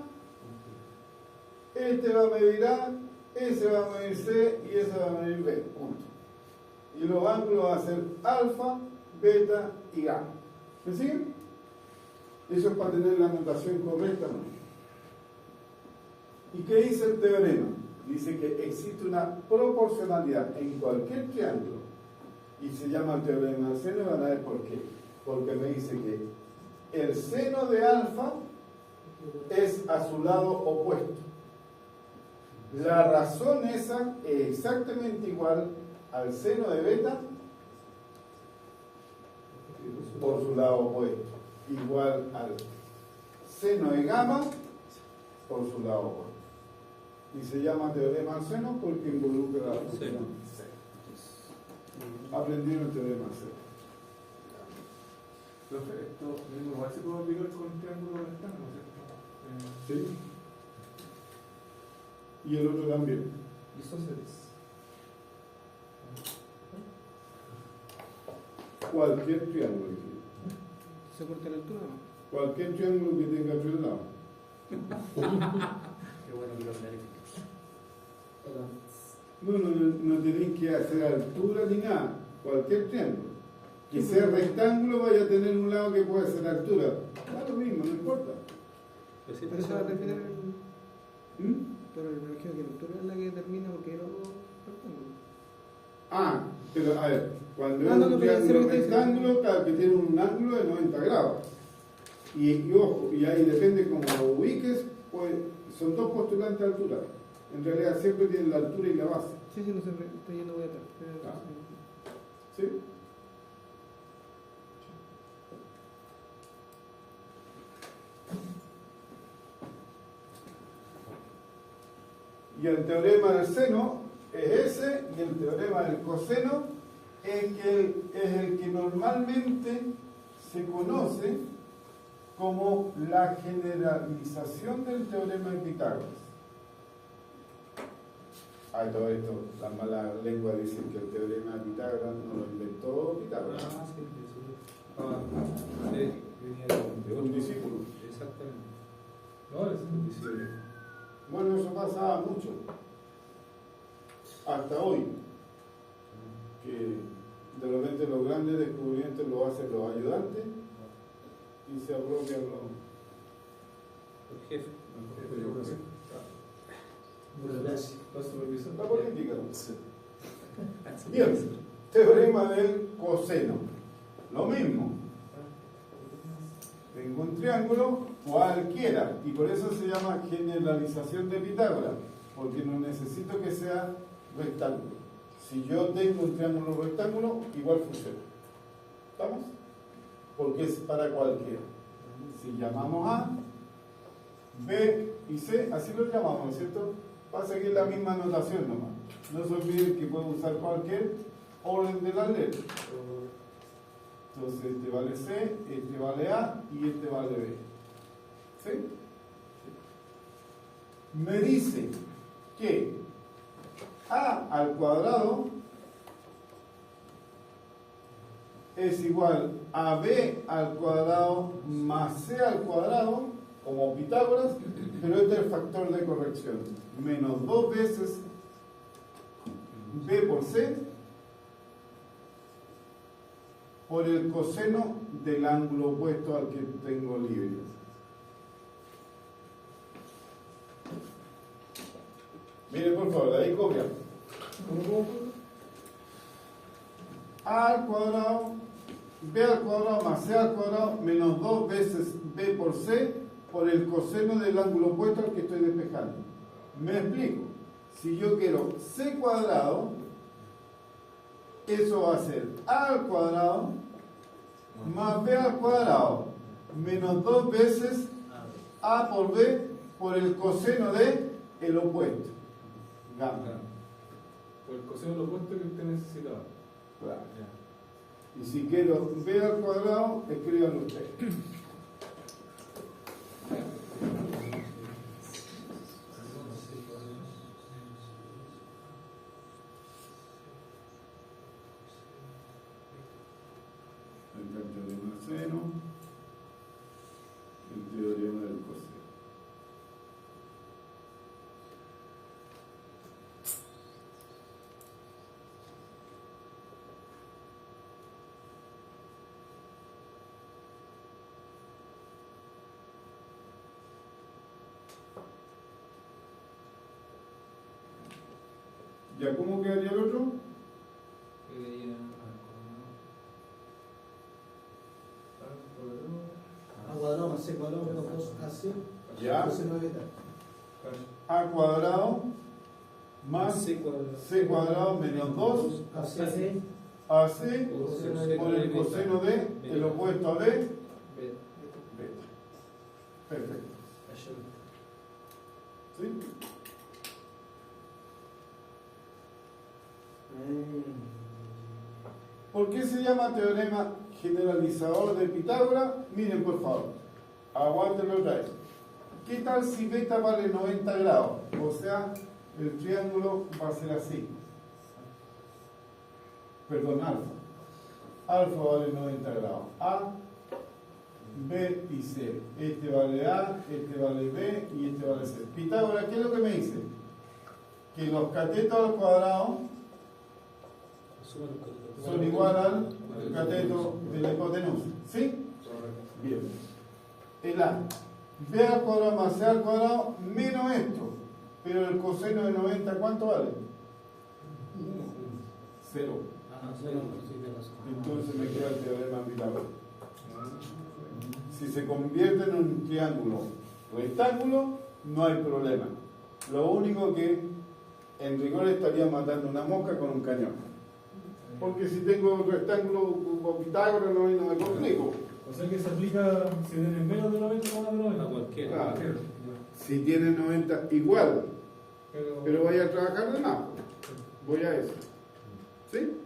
C: este va a medir A, ese va a medir C y ese va a medir B. Punto. Y los ángulos van a ser alfa, beta y gamma. ¿Me siguen? Eso es para tener la notación correcta, ¿no? ¿Y qué dice el teorema? Dice que existe una proporcionalidad en cualquier triángulo y se llama el teorema del seno y van a ver por qué. Porque me dice que el seno de alfa es a su lado opuesto. La razón esa es exactamente igual al seno de beta por su lado opuesto, igual al seno de gamma por su lado opuesto. Y se llama teorema del seno porque involucra la función C. Aprendieron el teorema del seno.
D: Profe, esto mismo igual se puede aplicar con triángulo rectángulo, ¿cierto?
C: ¿Sí? Y el otro también.
D: Isósceles.
C: Cualquier triángulo.
B: ¿Se corta la altura o no?
C: Cualquier triángulo que tenga tres lados.
F: Qué bueno que lo clarificas.
C: No tenéis que hacer altura ni nada. Cualquier triángulo. Que sea rectángulo vaya a tener un lado que pueda ser altura. Da lo mismo, no importa.
B: Pero eso va a terminar el... Pero me imagino que la altura es la que determina porque era algo rectángulo.
C: Ah, pero a ver, cuando
B: Ah,
C: es
B: no,
C: un
B: no, pero
C: triángulo
B: eso es lo que está
C: rectángulo, claro que tiene un ángulo de 90 grados. Y ojo, y ahí depende cómo lo ubiques, pues son dos postulantes de altura. En realidad siempre tienen la altura y la base.
B: Sí, no sé, estoy yendo voy atrás.
C: ¿Sí? Y el teorema del seno es ese, y el teorema del coseno es el que normalmente se conoce como la generalización del teorema de Pitágoras. Ay, todo esto, las malas lenguas dicen que el teorema de Pitágoras no lo inventó Pitágoras.
G: De
C: un discípulo.
G: Exactamente.
D: No, es un discípulo.
C: Bueno, eso pasaba mucho. Hasta hoy. Que de repente los grandes descubrimientos los hacen los ayudantes y se apropian
G: El jefe.
D: Los supervisores.
C: la política. Bien, teorema del coseno. Lo mismo. Tengo un triángulo cualquiera y por eso se llama generalización de Pitágoras, porque no necesito que sea rectángulo. Si yo tengo un triángulo rectángulo, igual funciona. ¿Estamos? Porque es para cualquiera. Si llamamos A, B y C, así lo llamamos, ¿no es cierto? Pasa que es la misma notación nomás. No se olviden que puedo usar cualquier orden de las letras. Entonces este vale C, este vale A y este vale B. ¿Sí? Me dice que A al cuadrado es igual a B al cuadrado más C al cuadrado, como Pitágoras, pero este es el factor de corrección. Menos 2 veces B por C por el coseno del ángulo opuesto al que tengo libre. Miren por favor, ahí copia. A al cuadrado, B al cuadrado más C al cuadrado menos 2 veces B por C por el coseno del ángulo opuesto al que estoy despejando. Me explico. Si yo quiero C cuadrado, eso va a ser A al cuadrado más b al cuadrado menos 2 veces a por b por el coseno de el opuesto. Gamma.
D: Por el coseno del opuesto que usted necesitaba.
C: Claro. Y si quiero b al cuadrado, escríbanlo ustedes. El teorema del seno, el teorema del coseno. ¿Ya cómo quedaría el otro?
B: A cuadrado más C cuadrado menos 2AC.
C: Ya.
B: Coseno de beta.
C: A cuadrado más
A: C cuadrado.
C: c cuadrado menos 2
B: AC.
C: AC
A: Coseno
C: por el coseno de el opuesto a b, beta. Perfecto. ¿Sí? ¿Por qué se llama teorema generalizador de Pitágoras? Miren, por favor, aguántenlo otra vez. ¿Qué tal si beta vale 90 grados? O sea, el triángulo va a ser así. Perdón, alfa. Alfa vale 90 grados. A, B y C. Este vale A, este vale B y este vale C. Pitágoras, ¿qué es lo que me dice? Que los catetos al cuadrado son igual al cateto de la hipotenusa. ¿Sí? Bien. El A. B al cuadrado más C al cuadrado menos esto. Pero el coseno de 90, ¿cuánto vale? 0. Entonces me queda el teorema de Pitágoras. Si se convierte en un triángulo rectángulo, no hay problema. Lo único que en rigor estaría matando una mosca con un cañón. Porque si tengo un rectángulo con Pitágoras no me complico.
D: O sea que se aplica si tienen menos de 90 o más de 90.
A: A cualquiera.
C: Claro. Si tiene 90, igual. Pero voy a trabajar de más. Voy a eso. ¿Sí?
D: 89,9.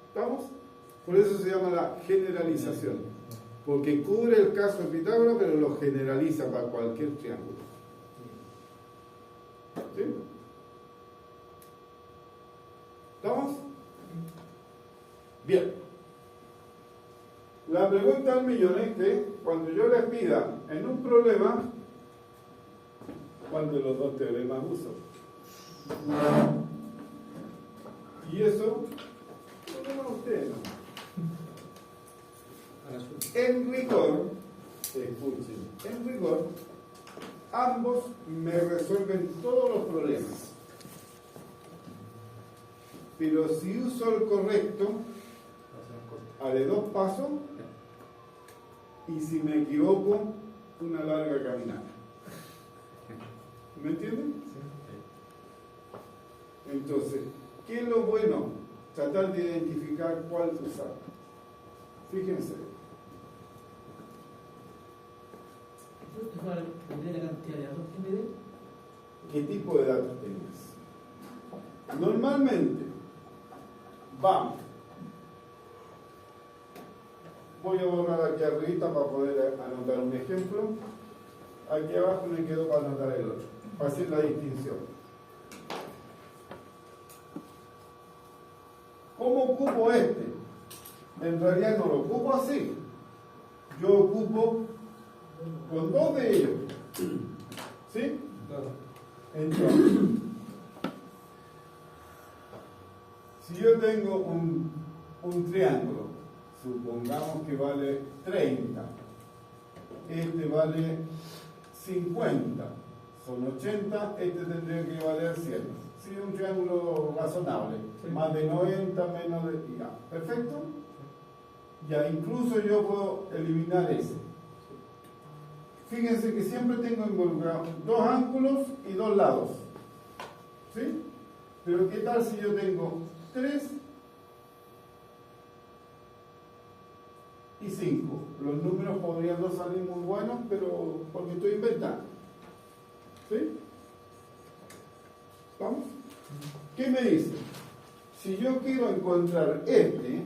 C: ¿Estamos? Por eso se llama la generalización. Porque cubre el caso de Pitágoras, pero lo generaliza para cualquier triángulo. ¿Sí? ¿Estamos? Bien. La pregunta del millón es que cuando yo les pida en un problema, ¿cuál de los dos teoremas uso? Y eso, lo llaman ustedes, ¿no? En rigor, escuchen, en rigor, ambos me resuelven todos los problemas. Pero si uso el correcto, haré 2 pasos y si me equivoco, una larga caminata. ¿Me entienden? Entonces, ¿qué es lo bueno? Tratar de identificar cuál usar. Fíjense. ¿Qué tipo de datos tienes? Normalmente, vamos. Voy a borrar aquí arriba para poder anotar un ejemplo. Aquí abajo me quedo para anotar el otro, para hacer la distinción. ¿Cómo ocupo este? En realidad no lo ocupo así. Yo ocupo con 2 de ellos. ¿Sí? Entonces, si yo tengo un triángulo, supongamos que vale 30, este vale 50, son 80, este tendría que valer 100. Sí, un triángulo razonable, más de 90, menos de... Ya, ¿perfecto? Ya, incluso yo puedo eliminar ese. Fíjense que siempre tengo involucrados 2 ángulos y 2 lados. ¿Sí? Pero ¿qué tal si yo tengo 3 y 5. Los números podrían no salir muy buenos, pero porque estoy inventando. ¿Sí? ¿Vamos? ¿Qué me dice? Si yo quiero encontrar este,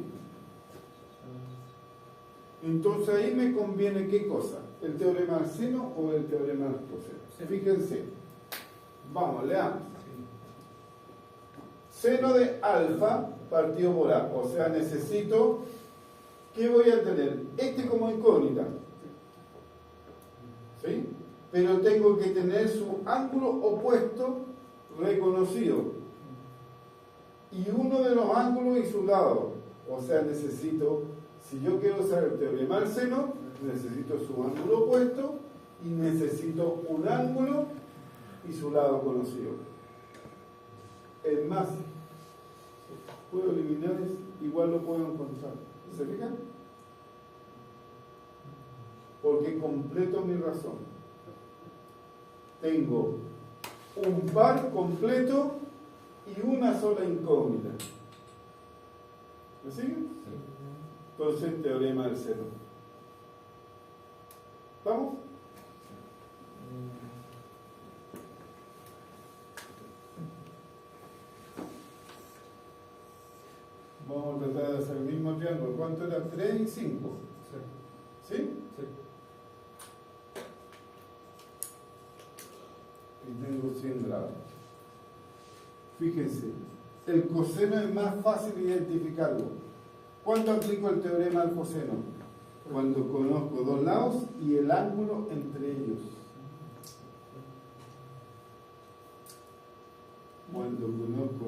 C: entonces ahí me conviene ¿qué cosa? ¿El teorema del seno o el teorema del coseno? Fíjense. Vamos, leamos. Seno de alfa partido por A. O sea, necesito, ¿qué voy a tener? Este como incógnita. ¿Sí? Pero tengo que tener su ángulo opuesto reconocido. Y uno de los ángulos y su lado. O sea, necesito, si yo quiero saber el teorema del seno, necesito su ángulo opuesto y necesito un ángulo y su lado conocido. Es más, puedo eliminar, igual lo puedo encontrar. ¿Se fijan? Porque completo mi razón. Tengo un par completo y una sola incógnita. ¿Me siguen? Entonces, teorema del seno. ¿Vamos? Vamos a tratar de hacer el mismo triángulo. ¿Cuánto era? 3 y 5. ¿Sí? ¿Sí? Y tengo 100 grados. Fíjense, el coseno es más fácil identificarlo. ¿Cuándo aplico el teorema del coseno? Cuando conozco dos lados y el ángulo entre ellos. Cuando conozco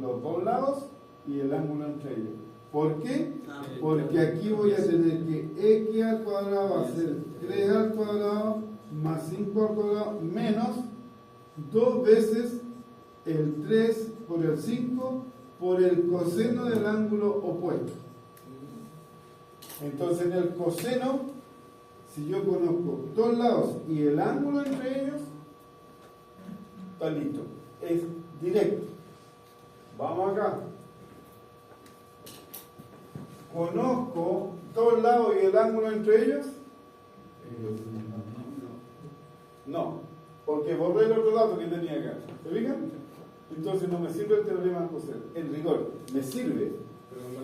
C: los dos lados y el ángulo entre ellos. ¿Por qué? Porque aquí voy a tener que x al cuadrado va a ser 3 al cuadrado más 5 al cuadrado menos 2 veces el 3 por el 5 por el coseno del ángulo opuesto. Entonces en el coseno, si yo conozco dos lados y el ángulo entre ellos, está listo. Es directo. Vamos acá. ¿Conozco dos lados y el ángulo entre ellos? No, porque borré el otro lado que tenía acá. ¿Se fijan? Entonces no me sirve el teorema del coseno. En rigor, me sirve,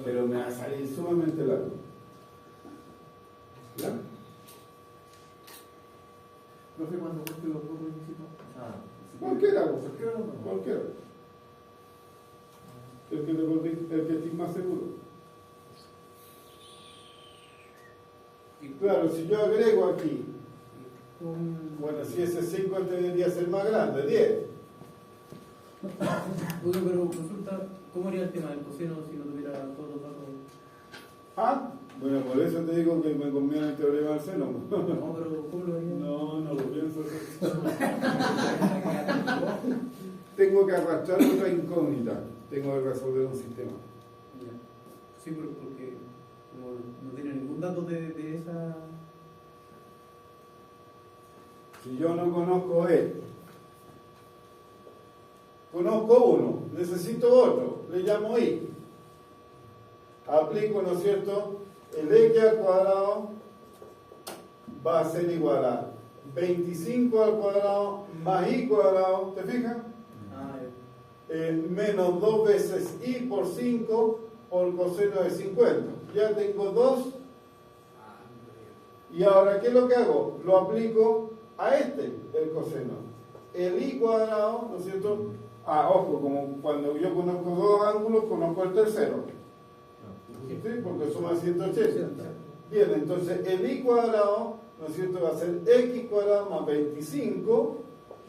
C: pero me va a salir sumamente largo. ¿Ya?
F: No sé cuándo busque los dos requisitos.
C: Cualquiera. El que estés más seguro. Y claro, si yo agrego aquí, bueno, si ese 5 debería ser más grande, 10.
F: Oye, pero consulta, ¿cómo haría el tema del coseno si no tuviera todos los datos?
C: Ah, bueno, por eso te digo que me conviene el teorema del seno.
F: No, pero ¿cómo lo haría?
C: No lo pienso hacer. Tengo que arrastrar otra incógnita. Tengo que resolver un sistema.
F: Sí, porque como no tiene ningún dato de esa...
C: Si yo no conozco esto, conozco uno, necesito otro, le llamo y. Aplico, ¿no es cierto? El x al cuadrado va a ser igual a 25 al cuadrado más y cuadrado, ¿te fijas? Menos 2 veces y por 5 por coseno de 50. Ya tengo 2. Y ahora, ¿qué es lo que hago? Lo aplico a el coseno. El y cuadrado, ¿no es cierto? Ojo, como cuando yo conozco dos ángulos, conozco el tercero. ¿Sí? Porque suma 180. Bien, entonces el y cuadrado, ¿no es cierto? Va a ser x cuadrado más 25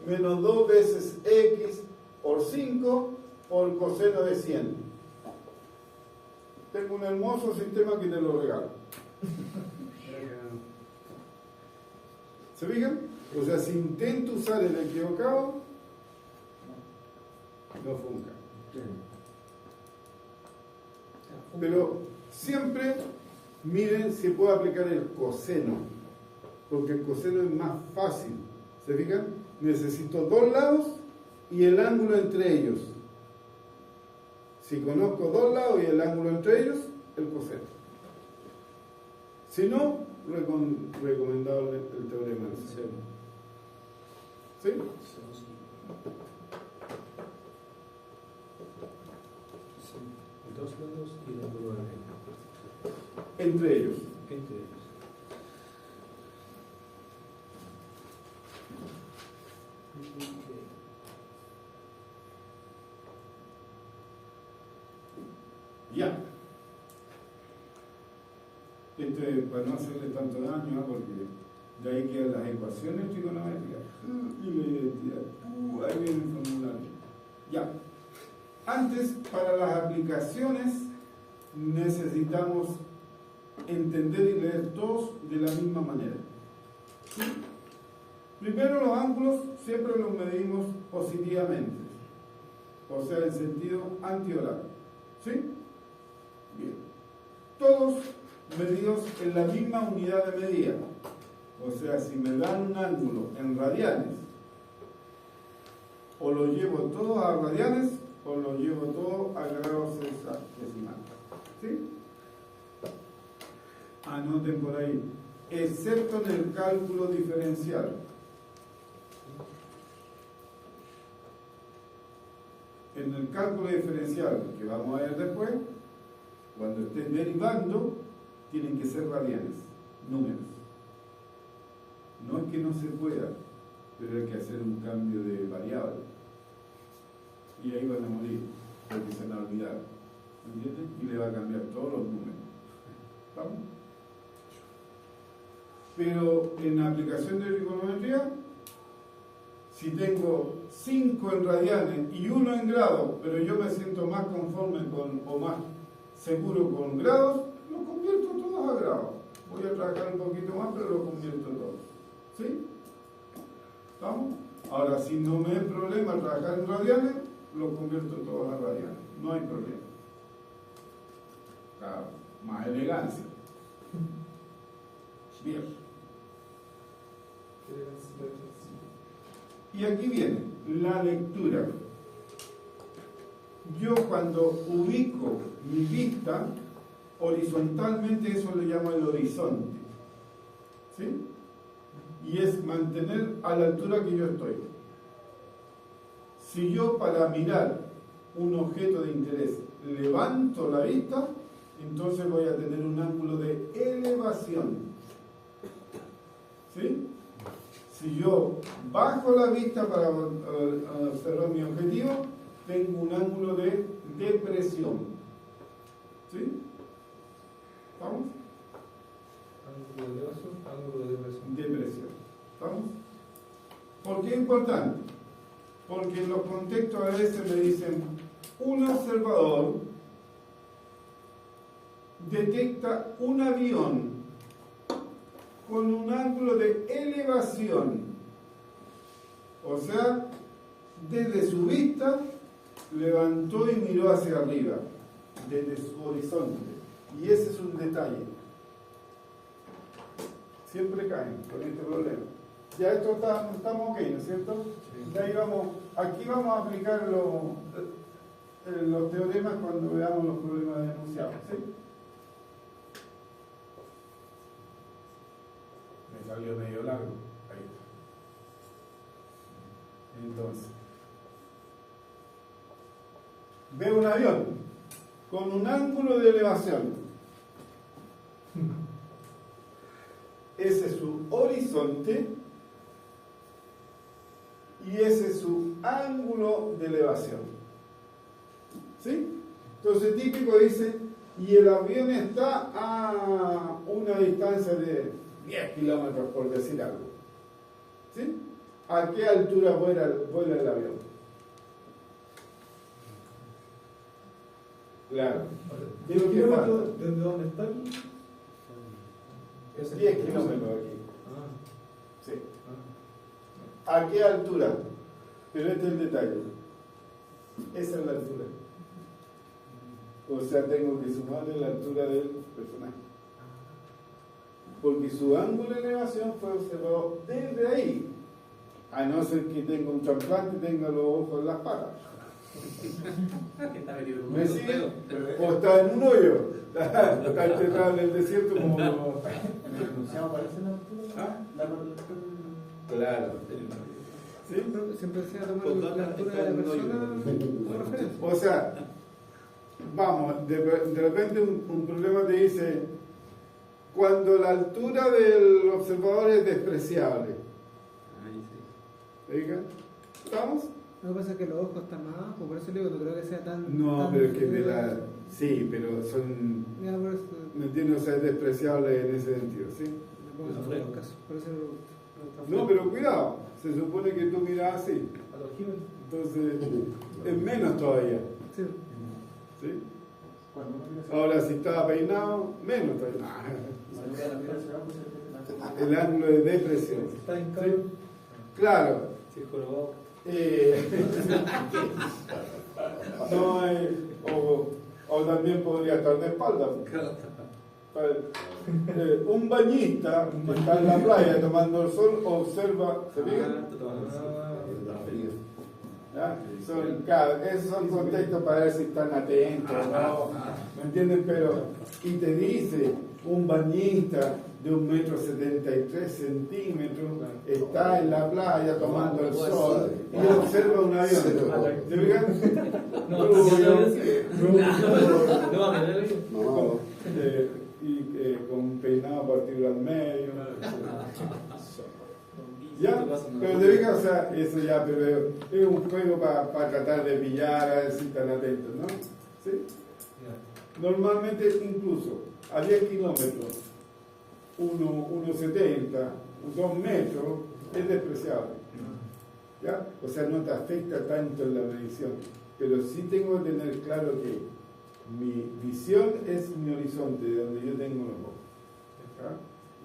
C: menos 2 veces x por 5 por coseno de 100. Tengo un hermoso sistema que te lo regalo. ¿Se fijan? O sea, si intento usar el equivocado, no funca. Pero siempre miren si puedo aplicar el coseno, porque el coseno es más fácil. ¿Se fijan? Necesito dos lados y el ángulo entre ellos. Si conozco dos lados y el ángulo entre ellos, el coseno. Si no, recomendado el teorema. ¿Sí?
A: Dos lados y el ángulo de medio.
C: Entre ellos.
A: Entre ellos.
C: Ya. Para no hacerle tanto daño, porque de ahí quedan las ecuaciones trigonométricas y la identidad. Ahí viene el formulario. Ya. Antes, para las aplicaciones, necesitamos entender y leer todos de la misma manera. ¿Sí? Primero, los ángulos siempre los medimos positivamente, o sea, en sentido antiolar. ¿Sí? Bien. Todos medidos en la misma unidad de medida. O sea, si me dan un ángulo en radianes, o lo llevo todo a radianes, o lo llevo todo a grados hexadesimales. ¿Sí? Anoten por ahí, excepto en el cálculo diferencial. En el cálculo diferencial, que vamos a ver después, cuando estén derivando, tienen que ser radianes, números. No es que no se pueda, pero hay que hacer un cambio de variable. Y ahí van a morir, porque se van a olvidar. ¿Entienden? Y le va a cambiar todos los números. ¿Vamos? Pero en la aplicación de trigonometría, si tengo 5 en radianes y 1 en grados, pero yo me siento más conforme o más seguro con grados, lo convierto todos a grados. Voy a trabajar un poquito más, pero lo convierto todos. ¿Sí? ¿Estamos? Ahora, si no me es problema trabajar en radianes, lo convierto todos a radianes. No hay problema. Claro, más elegancia. Bien. Y aquí viene la lectura. Yo cuando ubico mi vista horizontalmente, eso le llamo el horizonte. ¿Sí? Y es mantener a la altura que yo estoy. Si yo para mirar un objeto de interés levanto la vista, entonces voy a tener un ángulo de elevación. ¿Sí? Si yo bajo la vista para observar mi objetivo, tengo un ángulo de depresión. ¿Sí? ¿Vamos?
D: Ángulo de elevación, ángulo de depresión.
C: Depresión. ¿Vamos? ¿Por qué es importante? Porque en los contextos a veces me dicen, un observador detecta un avión con un ángulo de elevación. O sea, desde su vista levantó y miró hacia arriba, desde su horizonte. Y ese es un detalle. Siempre caen con este problema. Ya esto estamos ok, ¿no es cierto? Sí. De ahí aquí vamos a aplicar los teoremas cuando veamos los problemas de enunciado. ¿Sí? Me salió medio largo. Ahí está. Entonces, veo un avión con un ángulo de elevación. Ese es su horizonte y ese es su ángulo de elevación. ¿Sí? Entonces típico dice, y el avión está a una distancia de 10 kilómetros, por decir algo. ¿Sí? ¿A qué altura vuela el avión? Claro.
D: ¿10 kilómetros desde dónde está?
C: 10 kilómetros aquí.
D: Ah.
C: Sí. ¿A qué altura? Pero este es el detalle. Esa es la altura. O sea, tengo que sumarle la altura del personaje. Porque su ángulo de elevación fue observado desde ahí. A no ser que tenga un trasplante y tenga los ojos en las patas.
F: Que está metido en un
C: ¿Me
F: hoyo.
C: sigue? ¿O está en un hoyo? Está enterrado en el desierto como...
F: ¿Se aparece la altura?
C: ¿Ah?
F: La altura.
C: Claro. ¿Sí?
B: Siempre se va a tomar la altura de la persona como referencia.
C: O sea, vamos, de repente un problema te dice, cuando la altura del observador es despreciable. ¿Oiga? ¿Estamos?
B: Lo que pasa es que los ojos están más abajo, por eso le digo, no creo que sea tan...
C: No,
B: tan-
C: pero es que de la... Sí, pero son...
B: Ya, por eso
C: ¿Me entiendes? O sea, es despreciable en ese sentido, ¿sí?
B: le pongo en los casos, por eso le pregunto.
C: No, pero cuidado, se supone que tú miras así,
D: A los Jiménez.
C: entonces es menos todavía,
B: Sí.
C: ¿sí?
F: Cuando uno mira hacia
C: Ahora, si estaba peinado, menos todavía.
F: cuando uno mira hacia abajo, se ve que
C: El ángulo de depresión.
D: Está en
C: ¿sí?
D: cambio.
C: Claro.
G: Si es jorobado.
C: No hay, o también podría estar de espalda. Un bañista que está en la playa tomando el sol observa, ¿se fijan? ¿Ya? Claro, esos son contextos para ver si están atentos, ¿no? ¿Me entienden? Pero, y te dice, un bañista de 1,73 m está en la playa tomando el sol y observa un avión. ¿Se fijan?
E: No,
C: Y con un peinado partido al medio. ¿Ya? Pero te fijas, o sea, eso ya, pero es un juego para tratar de pillar, a ver si están atentos, ¿no? ¿Sí? Normalmente, incluso a 10 kilómetros, 1,70, 2 metros, es despreciable. ¿Ya? O sea, no te afecta tanto en la medición, pero sí tengo que tener claro que mi visión es mi horizonte, de donde yo tengo los ojos. ¿Ya?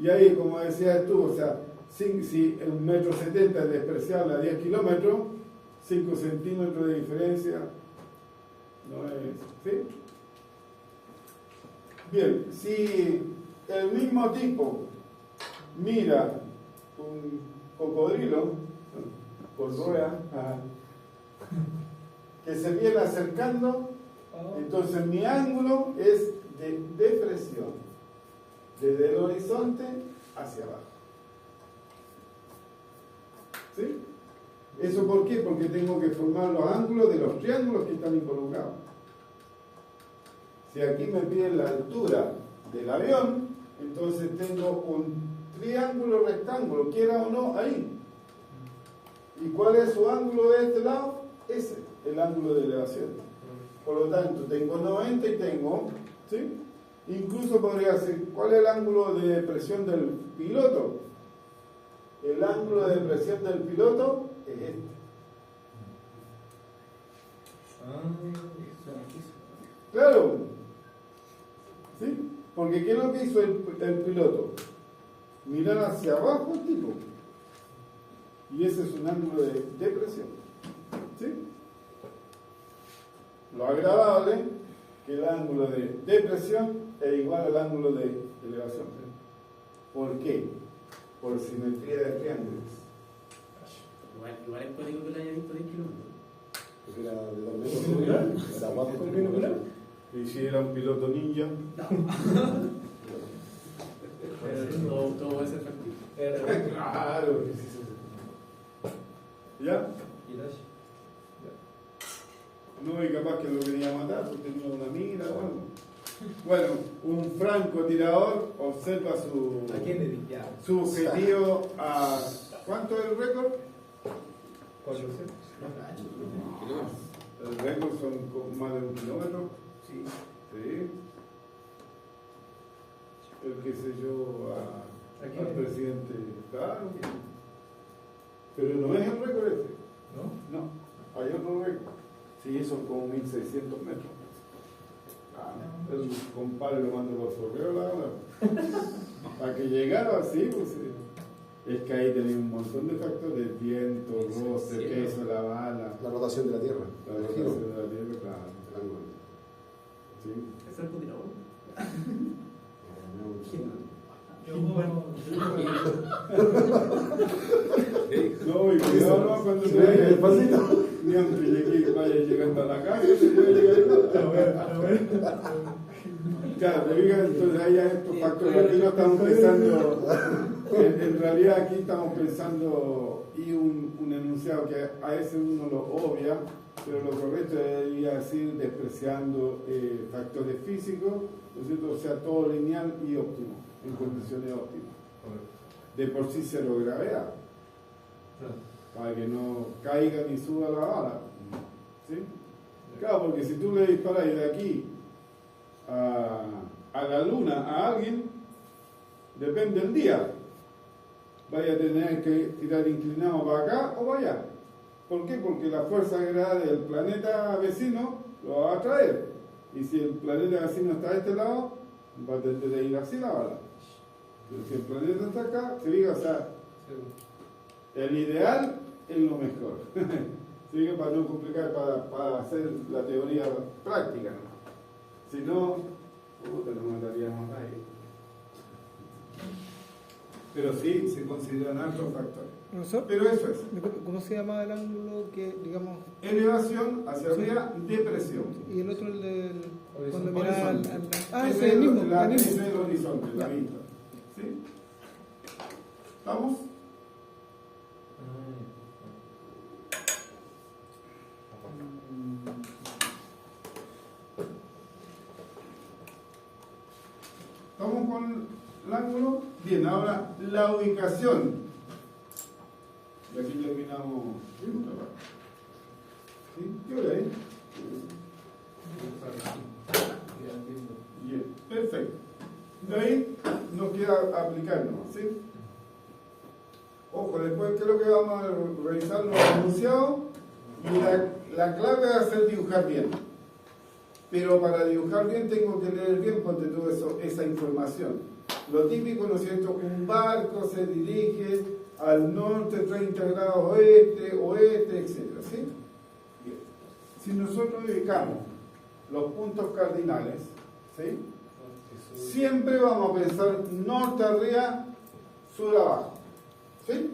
C: Y ahí, como decías tú, o sea, si 1,70 m es despreciable a 10 kilómetros, 5 centímetros de diferencia no es. ¿Sí? Bien, si el mismo tipo mira un cocodrilo con ruedas que se viene acercando, entonces mi ángulo es de depresión, desde el horizonte hacia abajo. ¿Sí? ¿Eso por qué? Porque tengo que formar los ángulos de los triángulos que están involucrados. Si aquí me piden la altura del avión, entonces tengo un triángulo rectángulo, quiera o no, ahí. ¿Y cuál es su ángulo de este lado? Ese, el ángulo de elevación. Por lo tanto, tengo 90 y tengo, ¿sí? Incluso podría decir, ¿cuál es el ángulo de presión del piloto? El ángulo de presión del piloto es este. Claro. ¿Sí? Porque ¿qué es lo que hizo el piloto? Mirar hacia abajo el tipo. Y ese es un ángulo de depresión. ¿Sí? Lo agradable que el ángulo de depresión es igual al ángulo de elevación. ¿Por qué? Por simetría de triángulos.
F: Igual es código que le haya visto 10 kilómetros.
E: porque era de 2 metros. Era guapo con binocular.
C: Y si era un piloto ninja.
F: Todo puede ser factible.
C: Claro. ¿Ya? No, y capaz que lo quería matar porque tenía una mira o algo. Bueno, un francotirador observa
D: ¿A Kennedy? Ya.
C: su objetivo a... ¿Cuánto es el récord?
D: 400.
C: El récord son más de 1 kilómetro.
F: Sí.
C: Sí. El que sé yo al presidente. Claro. Pero no es el récord este.
D: ¿No?
C: No, hay otro récord. Sí, son como 1.600 metros. El compadre lo mandó por correo la hora. Para que llegara así, pues es que ahí tenía un montón de factores: viento, roce, peso, la bala,
E: La rotación de la Tierra.
C: la
E: el
C: rotación
E: giro.
C: de la tierra, claro.
E: El ángulo.
C: Sí.
F: ¿Es francotirador?
C: No, y cuidado, no, cuando
E: Sí,
C: te vayas.
E: despacito.
C: ni aunque llegue, vaya llegando a la casa, se puede llegar a ver. Claro, te digan, entonces hay estos factores. Aquí no estamos pensando, en realidad aquí estamos pensando, y un enunciado que a veces uno lo obvia, pero lo correcto debería decir despreciando factores físicos, ¿no es cierto? O sea, todo lineal y óptimo, en condiciones óptimas. De por sí cero gravedad, para que no caiga ni suba la bala. ¿Sí? Claro, porque si tú le disparas de aquí a la luna a alguien, depende del día, vaya a tener que tirar inclinado para acá o para allá. ¿Por qué? Porque la fuerza de gravedad del planeta vecino lo va a atraer. Y si el planeta vecino está de este lado, va a tener que ir así la bala. Pero si el planeta está acá, se diga, o sea, el ideal es lo mejor. ¿Sí? Para no complicar, para hacer la teoría práctica, ¿no? Si no, nos mandaríamos ahí. Pero sí, se consideran altos factores.
B: Profesor,
C: Pero eso es.
B: ¿cómo se llama el ángulo que, digamos...
C: Elevación hacia arriba, depresión.
B: Y el otro, el del... cuando
C: Horizonte.
B: mira al... Ah,
C: Ese
B: ese es el mismo.
C: ese
B: el mismo.
C: es el horizonte, la
B: Ya.
C: vista. ¿Sí? ¿Estamos? ¿Estamos con el ángulo? Bien, ahora la ubicación. Y aquí terminamos. ¿Sí? ¿Qué hora es? Bien, perfecto. De ahí nos queda aplicar nomás, ¿sí? Ojo, después creo que vamos a revisar los enunciados y la clave va a ser dibujar bien. Pero para dibujar bien tengo que leer bien, ponte todo eso, esa información. Lo típico, ¿no es cierto? Un barco se dirige al norte, 30 grados oeste, etc. ¿Sí? Bien. Si nosotros ubicamos los puntos cardinales, ¿sí? Siempre vamos a pensar norte arriba, sur abajo. ¿Sí?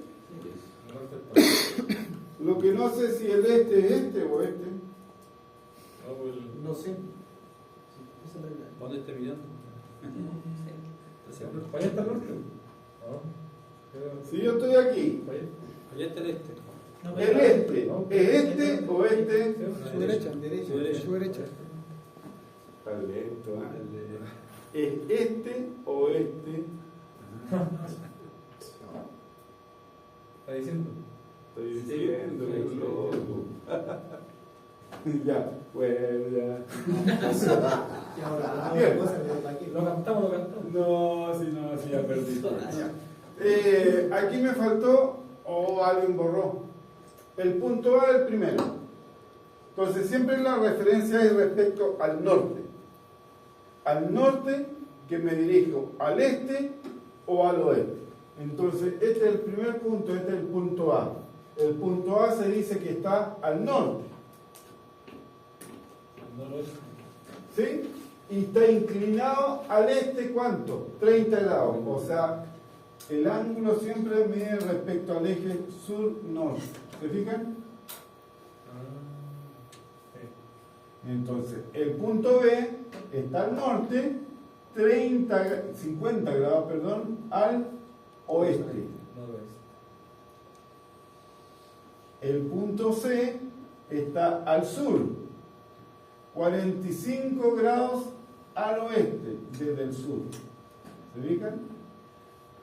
C: Lo que no sé si el este es este o este.
B: No sé.
G: ¿Dónde está mirando?
D: ¿Para allá está el norte?
C: Si yo estoy aquí,
G: Allá está el este.
C: el este, ¿es este o este?
B: Su derecha.
G: Su derecha.
B: Su derecha.
C: Está lento, ¿es este o este?
D: ¿Está diciendo?
C: Estoy diciendo, es loco. Ya, pues ya. Bien.
D: Lo cantamos.
C: No, si ya perdí. Aquí me faltó, o alguien borró. El punto A es el primero. Entonces siempre la referencia es respecto al norte. Al norte que me dirijo al este o al oeste. Entonces este es el primer punto, este es el punto A. El punto A se dice que está al norte. ¿Sí? Y está inclinado al este, ¿cuánto? 30 grados. O sea, el ángulo siempre mide respecto al eje sur-norte. ¿Se fijan? Entonces, el punto B está al norte, 50 grados, perdón, al oeste. El punto C está al sur, 45 grados al oeste desde el sur. ¿Se ubican?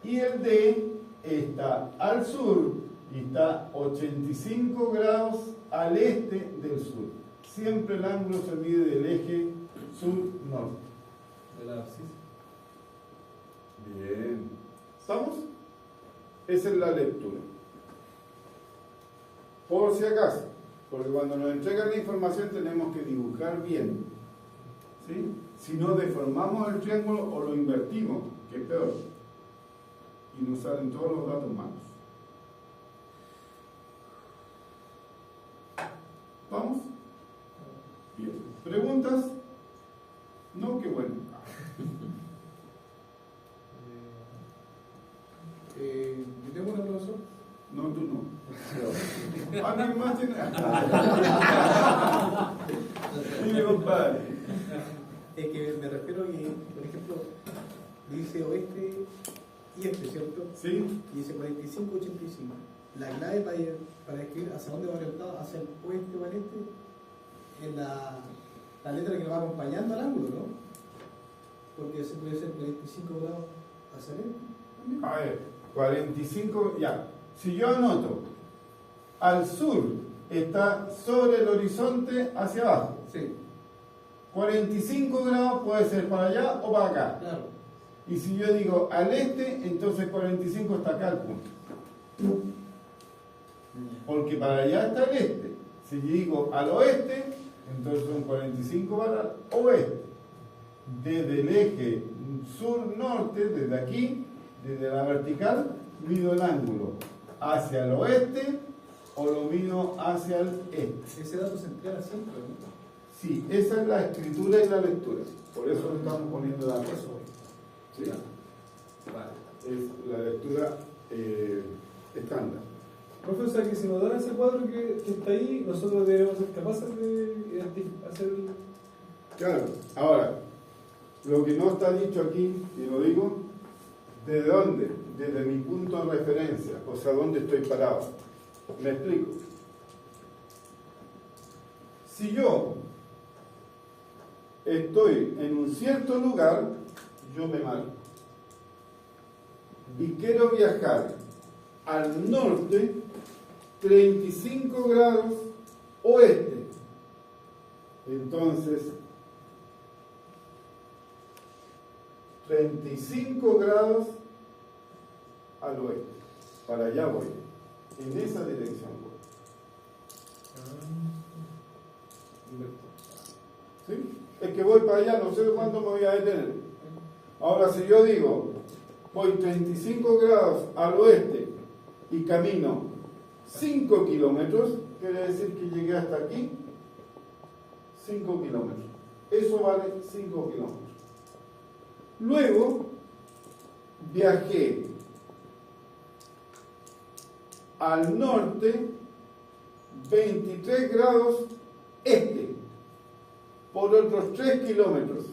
C: Y el D está al sur y está 85 grados al este del sur. Siempre el ángulo se mide del eje sur-norte.
D: De la abscisa.
C: Bien. ¿Estamos? Esa es la lectura. Por si acaso, porque cuando nos entregan la información tenemos que dibujar bien. ¿Sí? Si no, deformamos el triángulo o lo invertimos, que es peor. Y nos salen todos los datos malos. ¿Vamos? Bien. ¿Preguntas? No, qué bueno.
A: Yo tengo una, profesor.
C: No, tú no. ¿Alguien más tiene? Dime, compadre.
F: Es que me refiero a que, por ejemplo, dice oeste y este, ¿cierto?
C: ¿Sí?
F: Y dice 45-85. La clave para escribir hacia dónde va orientado, hacia el oeste o el este, es la letra que va acompañando al ángulo, ¿no? Porque se puede ser 45 grados hacia el este.
C: A ver, 45, ya. Si yo anoto, al sur está sobre el horizonte hacia abajo.
F: Sí,
C: 45 grados puede ser para allá o para acá.
F: claro.
C: Y si yo digo al este, entonces 45 está acá al punto. Porque para allá está el este. Si yo digo al oeste, entonces son 45 para el oeste. Desde el eje sur-norte, desde aquí, desde la vertical, mido el ángulo hacia el oeste o lo mido hacia el este.
F: Ese dato se entrega siempre, ¿no?
C: Sí, esa es la escritura y la lectura. Por eso lo estamos poniendo de acuerdo. ¿Sí? Es la lectura estándar.
D: Profesor, que si nos dan ese cuadro que está ahí, nosotros deberíamos ser capaces de hacer el...
C: Claro, ahora, lo que no está dicho aquí, y lo digo, ¿desde dónde? Desde mi punto de referencia, o sea, ¿dónde estoy parado? Me explico. Si yo estoy en un cierto lugar, yo me marco. Y quiero viajar al norte, 35 grados oeste. Entonces, 35 grados al oeste. Para allá voy. En esa dirección voy. ¿Sí? Es que voy para allá, no sé cuánto me voy a detener. Ahora, si yo digo, voy 35 grados al oeste y camino 5 kilómetros, quiere decir que llegué hasta aquí 5 kilómetros. Eso vale 5 kilómetros. Luego viajé al norte 23 grados este por otros 3 kilómetros.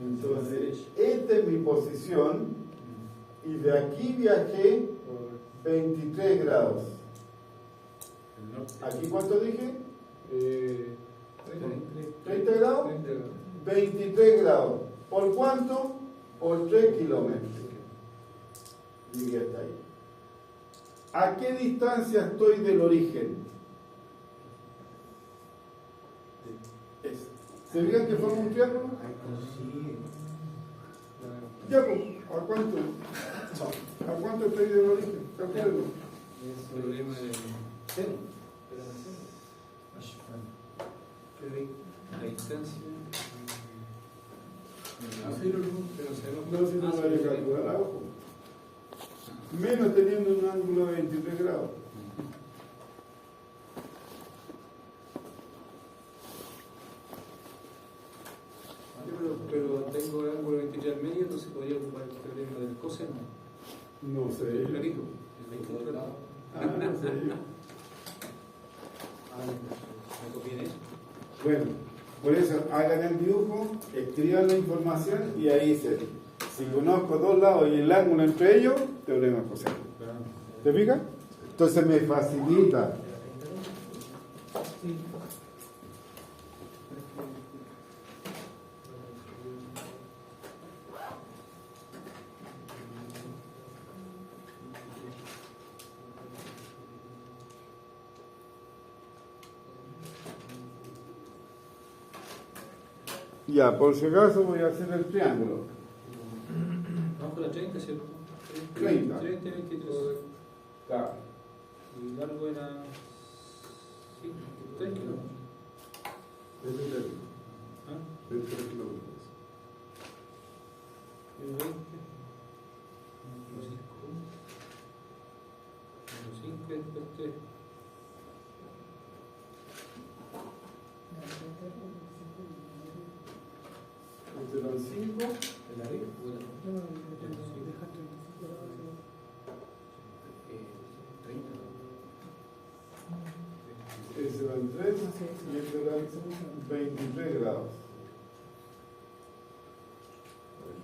C: Entonces, esta es mi posición y de aquí viajé 23 grados. ¿Aquí cuánto dije? 30 grados. 23 grados. ¿Por cuánto? Por 3 kilómetros. Llegué hasta ahí. ¿A qué distancia estoy del origen? ¿Se fijan que forma un triángulo? Ya, pues, ¿a cuánto? ¿A cuánto estoy del origen? ¿De acuerdo?
G: El problema de
F: Cero.
G: la distancia.
C: No, si no lo voy a calcular a ojo. Menos teniendo un ángulo de 23 grados.
G: Pero tengo el ángulo 23 al medio, entonces podría ocupar el teorema del coseno.
C: No sé.
G: Clarito. El 23 grados.
C: No sé.
G: ¿Me copié en eso?
C: Bueno, por eso hagan el dibujo, escriban la información y ahí dice, si conozco dos lados y el ángulo entre ellos, teorema coseno. ¿Te fijas? Entonces me facilita. Ya, por si acaso voy a hacer el triángulo.
G: Vamos con la 30, ¿cierto?
C: 30.
G: 30 y 23.
C: Claro.
G: Y largo era 3 kilómetros.
C: 23
G: ¿Ah?
C: kilómetros.
G: Y 20. Los 5 y después 3.
C: Entre los 5.
G: ¿El arriba? Bueno.
B: No, deja 35 grados.
G: 30.
C: ese va en 3 y este va en 23 grados.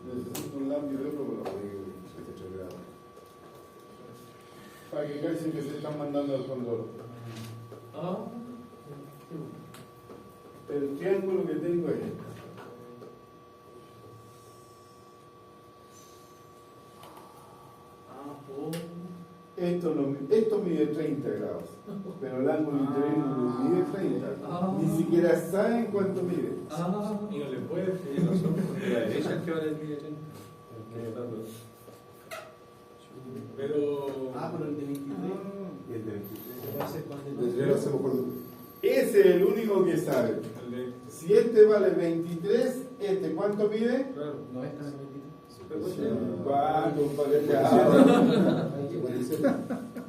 C: Necesito un lápiz de otro color.
E: 23 grados.
C: Para que casi que se están mandando al condor.
A: Ah,
C: El triángulo que tengo es este. Esto mide 30 grados, pero el ángulo interior no mide 30. Ni siquiera saben cuánto mide.
D: Y no le puede.
G: Tiene razón, porque la derecha es que vale el 1030.
D: Pero.
F: Pero el de 23.
E: Y el de 23.
F: ¿Qué pasa cuando el
E: Entonces lo hacemos con.
C: Ese es el único que sabe.
D: El de.
C: Si este vale 23, ¿este cuánto mide?
G: Claro.
F: 90 de 23.
C: ¿Cuánto? Compadre?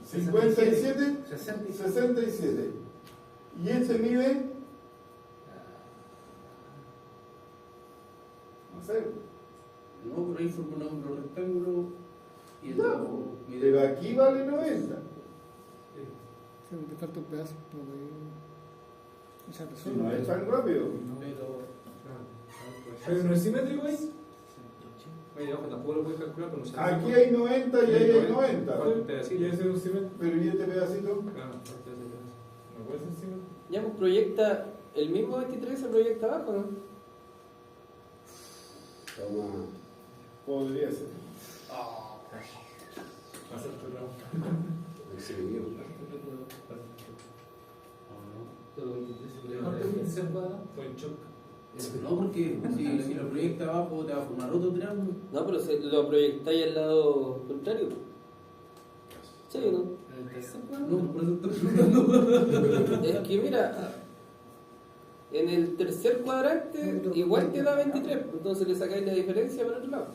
C: 57, 67. ¿Y este mide? No sé.
A: no, pero ahí formamos los rectángulos y el
C: Ya,
A: trabajo mide.
C: pero aquí vale 90.
B: Sí, te falta un pedazo. No podía echar
C: Si no es tan rápido.
D: Pero no es simétrico ahí.
G: Oye, ojo, tampoco lo puedes calcular, pero no sé.
C: Aquí hay 90 y ahí hay 90.
G: Falta un
D: Y
G: pedacito.
D: ese es un simétrico.
C: Pero ¿y este pedacito?
G: Claro, falta ese pedazo.
D: No puede ser simétrico.
H: Ya, pues proyecta el mismo 23, se proyecta abajo, ¿no?
E: Toma.
C: Podría ser.
E: Exhibido.
D: Fue en shock.
A: No, porque si lo proyecta abajo te va a formar otro triángulo.
H: No, pero lo proyectáis al lado contrario. ¿Sí o no?
A: No, por eso estoy preguntando.
H: Es que mira, en el tercer cuadrante igual te da 23, entonces le sacáis la diferencia para el otro lado.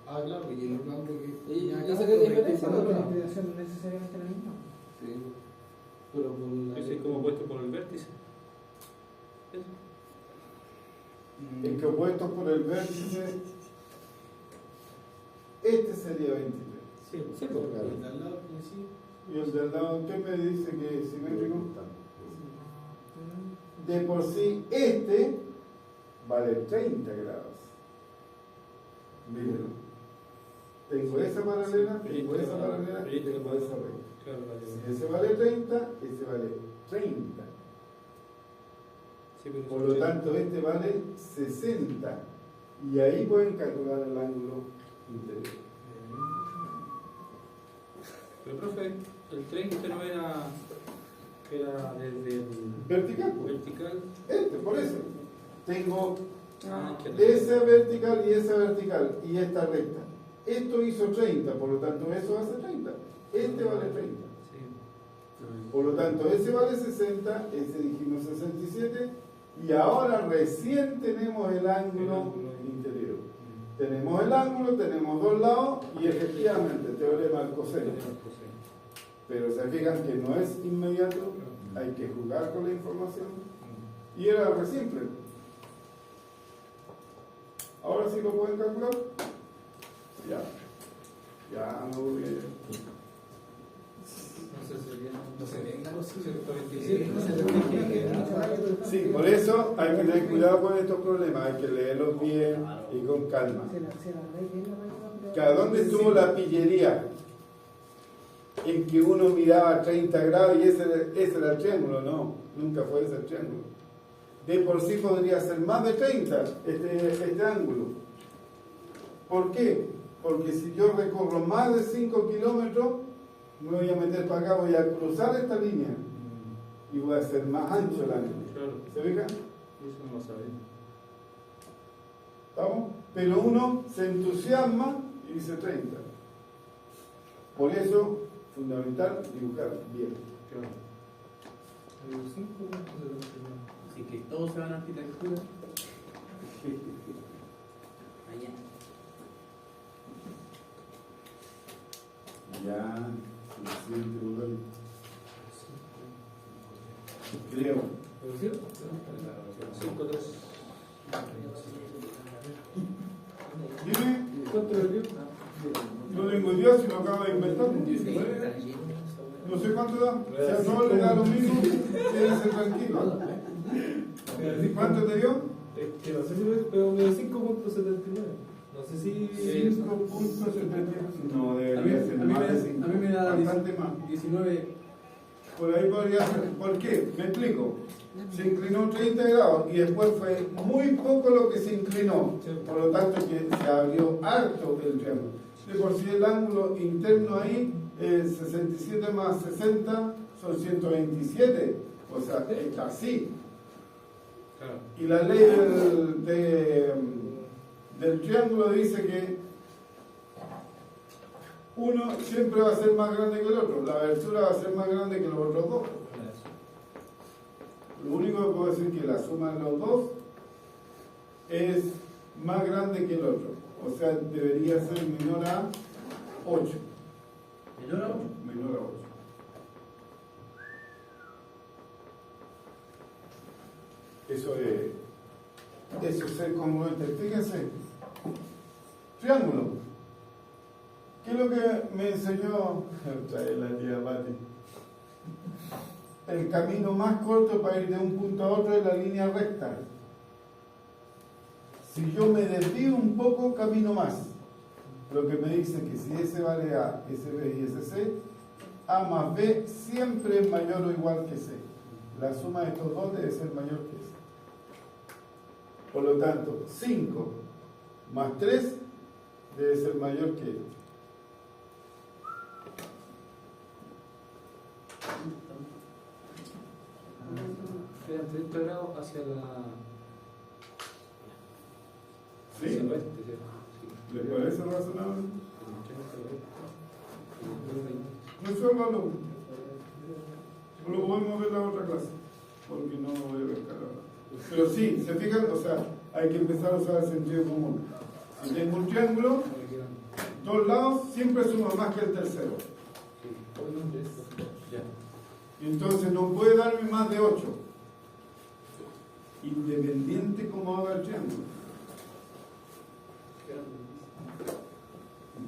F: Claro, y el otro ángulo que.
H: Y
F: ya
H: le
F: acá
H: sacáis la
F: lo
H: diferencia,
F: proyecta
H: ¿no?
F: para
B: No
F: otro lado.
B: tiene que ser necesariamente la misma.
F: Sí. Pero por la.
G: Ese es como puesto por el vértice.
C: Es que opuestos por el vértice, este sería 23.
H: Sí, pues.
F: El de al lado que sí.
C: Y el de al lado, ¿qué me dice que es simétrico? De por sí, este vale 30 grados. Mírenlo. Tengo esa paralela, tengo esa paralela y tengo esa recta.
G: Claro,
C: Si ese vale 30, ese vale 30.
G: sí, pero
C: Por lo tanto, este vale 60. Y ahí pueden calcular el ángulo interior.
G: Pero, profe, el 30 no era desde el
C: Vertical.
G: vertical.
C: Este, por eso. Tengo
G: Entiendo.
C: esa vertical y esa vertical y esta recta. Esto hizo 30, por lo tanto eso hace 30. Este vale 30.
G: Sí.
C: Por lo tanto, ese vale 60, ese dijimos 67, y ahora recién tenemos el ángulo interior. Tenemos el ángulo, tenemos dos lados y efectivamente, teorema del coseno. Pero se fijan que no es inmediato, hay que jugar con la información. Y era re simple. Ahora sí lo pueden calcular. Ya. Ya me voy a
F: No se ven claro, sí.
D: 127.
C: Sí, por eso hay que tener cuidado con estos problemas, hay que leerlos bien y con calma. ¿Que a dónde estuvo la pillería? En que uno miraba 30 grados y ese era el triángulo. No, nunca fue ese el triángulo. De por sí podría ser más de 30 este ángulo. ¿Por qué? Porque si yo recorro más de 5 kilómetros, me voy a meter para acá, voy a cruzar esta línea y voy a hacer más ancho el ángulo.
G: Claro,
C: ¿Se ubica?
G: eso no lo sabía.
C: ¿Estamos? Pero uno se entusiasma y dice 30. Por eso, fundamental, dibujar bien.
G: Claro.
A: Así que todos se van a arquitectura. Allá.
C: Ya, el siguiente modelo. Creo.
G: 5-3.
C: Dime,
D: ¿Cuánto le dio?
C: lo de tengo idea si lo acabo de inventar. No sé cuánto da. Si a todos le da lo mismo, quédense tranquilos. ¿Cuánto te dio?
D: Que no sé si pero me dio 5.79. No sé si.
C: 5.79. No, debería ser más de 5.
F: A mí me da
C: bastante más.
F: 19.
C: Por ahí podría ser. ¿Por qué? Me explico. Se inclinó 30 grados y después fue muy poco lo que se inclinó. Por lo tanto, que se abrió harto el triángulo. De por sí el ángulo interno ahí, 67 más 60 son 127. O sea, está así.
G: Claro.
C: Y la ley del triángulo dice que uno siempre va a ser más grande que el otro. La abertura va a ser más grande que los otros dos. Lo único que puedo decir es que la suma de los dos es más grande que el otro. O sea, debería ser menor a 8.
F: ¿Menor a 8?
C: Menor a 8. Eso es ser congruente. Fíjense, triángulo. ¿Qué es lo que me enseñó la tía Pati? El camino más corto para ir de un punto a otro es la línea recta. Si yo me desvío un poco, camino más. Lo que me dice que si S vale A, SB y SC, A más B siempre es mayor o igual que C. La suma de estos dos debe ser mayor que C. Por lo tanto, 5 más 3 debe ser mayor que esto.
G: Quedan 30 grados hacia la.
C: ¿Sí?
G: Hacia el oeste, ¿cierto? Sí.
C: ¿Les parece razonable?
G: El
C: Resuélvalo. Lo podemos ver en la otra clase, porque no lo voy a pescar ahora. Pero sí, se fijan, o sea, hay que empezar a usar el sentido común. Si tengo un triángulo, dos lados siempre suma más que el tercero. Y entonces no puede darme más de 8. Independiente como haga el triángulo.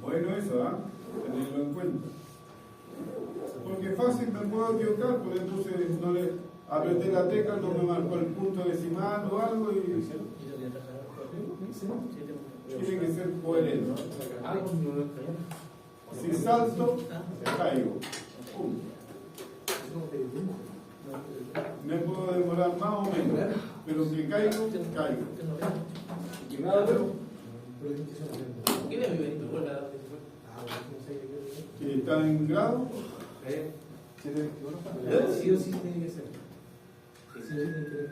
C: Bueno eso, ¿ah? Tenerlo en cuenta. Porque fácil me puedo equivocar, porque entonces no le apreté la tecla, no me marcó el punto decimal o algo y tiene que ser coherente. Si salto, caigo. Pum. Me puedo demorar más o menos, pero si caigo, caigo.
D: Y nada, pero.
A: ¿Qué le mi Benito con la?
C: Si está en grado,
F: Sí o sí tiene que ser. Sí o sí tiene que ser.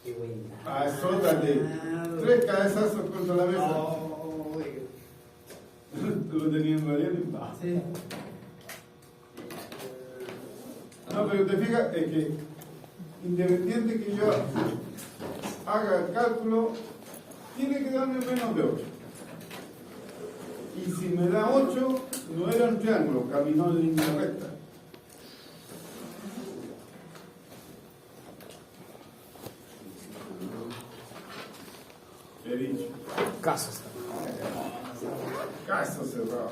A: Qué buena.
C: azótate. 3 cabezazos contra la mesa. ¿Tú lo tenías en variable?
F: Sí.
C: No, pero te fijas, es que independiente que yo haga el cálculo, tiene que darme menos de 8. Y si me da 8, no era un triángulo, caminó en línea recta. He dicho.
B: Casos.
C: Caso cerrado.